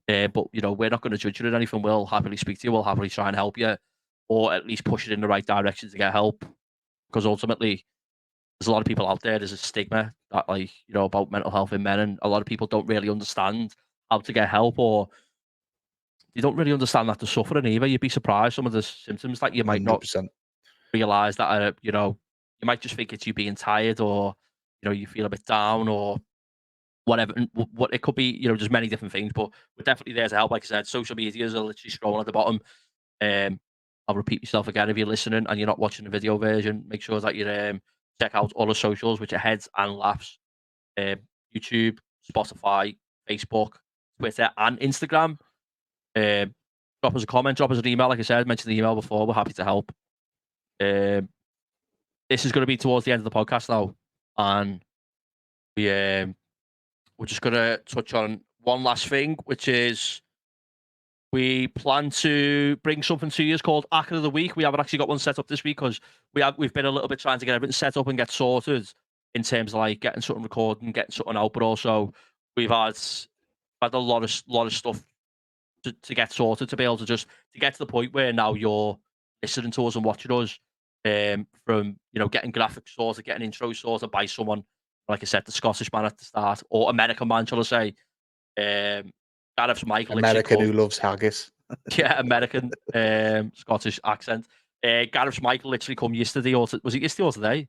But we're not going to judge you or anything. We'll happily speak to you. We'll happily try and help you, or at least push it in the right direction to get help. Because ultimately, there's a lot of people out there. There's a stigma that, about mental health in men, and a lot of people don't really understand how to get help, or you don't really understand that they're suffering either. You'd be surprised some of the symptoms that you might 100%. not realize that are, you might just think it's you being tired, or you feel a bit down, or whatever. What it could be, just many different things. But we're definitely there to help. Like I said, social medias are literally scrolling at the bottom. I'll repeat myself again. If you're listening and you're not watching the video version, make sure that you check out all the socials, which are Heads and Laughs. YouTube, Spotify, Facebook, Twitter, and Instagram. Drop us a comment, drop us an email. Like I said, mentioned the email before. We're happy to help. This is going to be towards the end of the podcast now, and we're just going to touch on one last thing, which is We plan to bring something to you called Acca of the Week. We haven't actually got one set up this week because we've been a little bit trying to get everything set up and get sorted in terms of like getting something recorded and getting something out, but also we've had a lot of stuff to get sorted to be able to just to get to the point where now you're listening to us and watching us from getting graphics sorted, getting intros sorted by someone like I said, the Scottish man at the start or American man, shall I say? Gareth Michael literally American come, who loves haggis. yeah, American Scottish accent. Gareth Michael literally come yesterday or was it yesterday or today?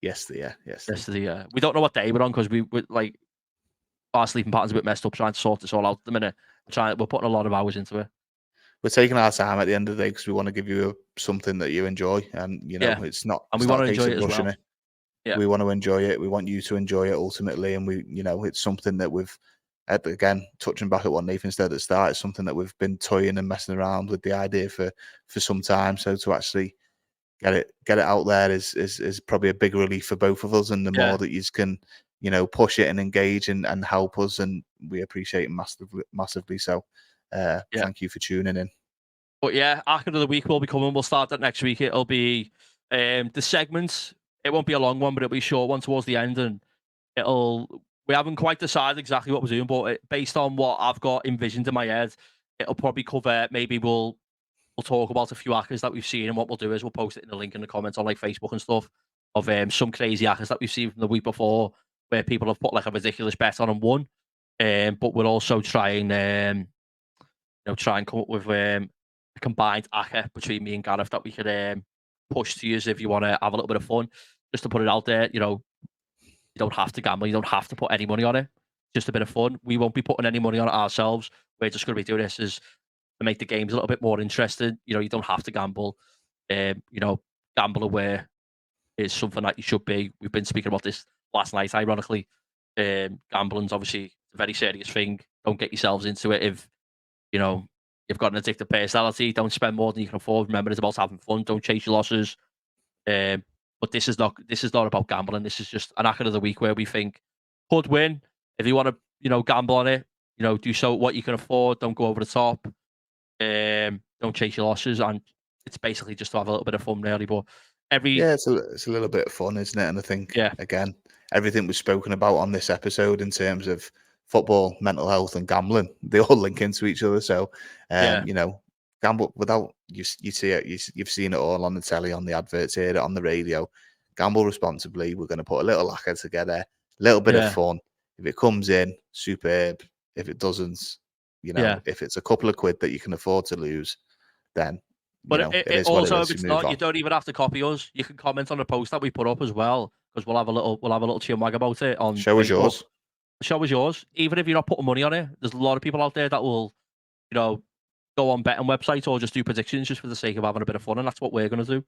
Yesterday, yeah, Yesterday, yeah. We don't know what day we're on because we like our sleeping pattern's a bit messed up trying to sort this all out at the minute. We're putting a lot of hours into it. We're taking our time at the end of the day because we want to give you something that you enjoy, and Yeah. it's not. And It's we not want a to case enjoy of it as rushing well. it. Yeah. We want to enjoy it. We want you to enjoy it ultimately, and it's something that we've, again, touching back at what Nathan said at the start, it's something that we've been toying and messing around with the idea for some time. So to actually get it out there is probably a big relief for both of us, and the more that you can push it and engage and help us, and we appreciate it massively. So thank you for tuning in. But yeah, Acca of the Week will be coming. We'll start that next week. It'll be the segments. It won't be a long one, but it'll be a short one towards the end, and we haven't quite decided exactly what we're doing, but based on what I've got envisioned in my head, it'll probably cover. Maybe we'll talk about a few Accas that we've seen, and what we'll do is we'll post it in the link in the comments on like Facebook and stuff of some crazy Accas that we've seen from the week before, where people have put like a ridiculous bet on and won. But we'll also try and come up with a combined Acca between me and Gareth that we could push to use if you want to have a little bit of fun. Just to put it out there, you don't have to gamble. You don't have to put any money on it. Just a bit of fun. We won't be putting any money on it ourselves. We're just going to be doing this as to make the games a little bit more interesting. You don't have to gamble. Gamble aware is something that you should be. We've been speaking about this last night, ironically. Gambling's obviously a very serious thing. Don't get yourselves into it if, you've got an addictive personality. Don't spend more than you can afford. Remember, it's about having fun. Don't chase your losses. But this is not about gambling. This is just an Acca of the Week where we think could win. If you want to, gamble on it, do so what you can afford. Don't go over the top. Don't chase your losses, and it's basically just to have a little bit of fun, really. But it's a little bit of fun, isn't it? And I think again, everything we've spoken about on this episode in terms of football, mental health, and gambling, they all link into each other. So, gamble without you see it. You've seen it all on the telly, on the adverts, heard it on the radio. Gamble responsibly. We're going to put a little lacquer together, a little bit of fun. If it comes in, superb. If it doesn't, if it's a couple of quid that you can afford to lose, then it is also, what it is. if it's not, you don't even have to copy us. You can comment on the post that we put up as well, because we'll have a little chinwag about it on Show us Facebook. yours. Show us yours. Even if you're not putting money on it, there's a lot of people out there that will, go on betting websites or just do predictions just for the sake of having a bit of fun, and that's what we're going to do.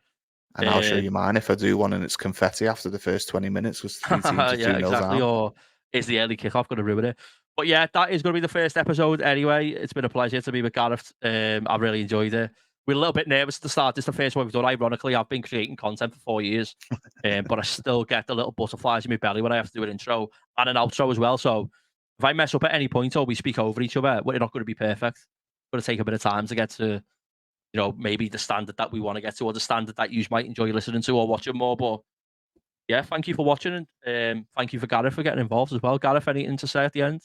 And I'll show you mine if I do one, and it's confetti after the first 20 minutes because 3 teams are 2-0 exactly. down. Or is the early kickoff going to ruin it? But yeah, that is going to be the first episode anyway. It's been a pleasure to be with Gareth. I really enjoyed it. We're a little bit nervous at the start. This is the first one we've done. Ironically, I've been creating content for 4 years, but I still get the little butterflies in my belly when I have to do an intro and an outro as well. So if I mess up at any point or we speak over each other, we're not going to be perfect. It's going to take a bit of time to get to, maybe the standard that we want to get to, or the standard that you might enjoy listening to or watching more. But yeah, thank you for watching, and thank you for Gareth for getting involved as well. Gareth, anything to say at the end?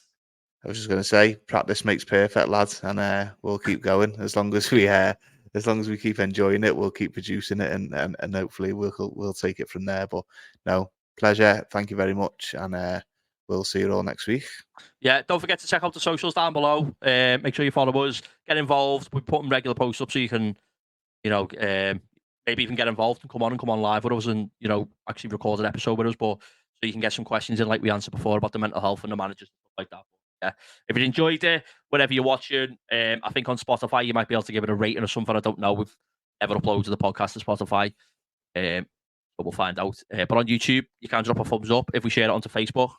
I was just going to say, practice makes perfect, lads, and we'll keep going as long as we keep enjoying it. We'll keep producing it, and hopefully we'll take it from there. But no, pleasure. Thank you very much, and we'll see you all next week. Yeah, don't forget to check out the socials down below. Make sure you follow us, get involved. We're putting regular posts up so you can, maybe even get involved and come on live with us, and actually record an episode with us. But so you can get some questions in, like we answered before about the mental health and the managers and stuff like that. Yeah, if you enjoyed it, whatever you're watching, I think on Spotify you might be able to give it a rating or something. I don't know. We've never uploaded the podcast to Spotify, but we'll find out. But on YouTube, you can drop a thumbs up. If we share it onto Facebook,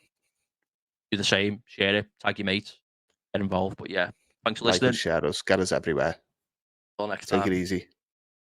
do the same. Share it, tag your mates, get involved. But yeah, thanks for listening. Like us, share us, get us everywhere. Till next time. Take it easy.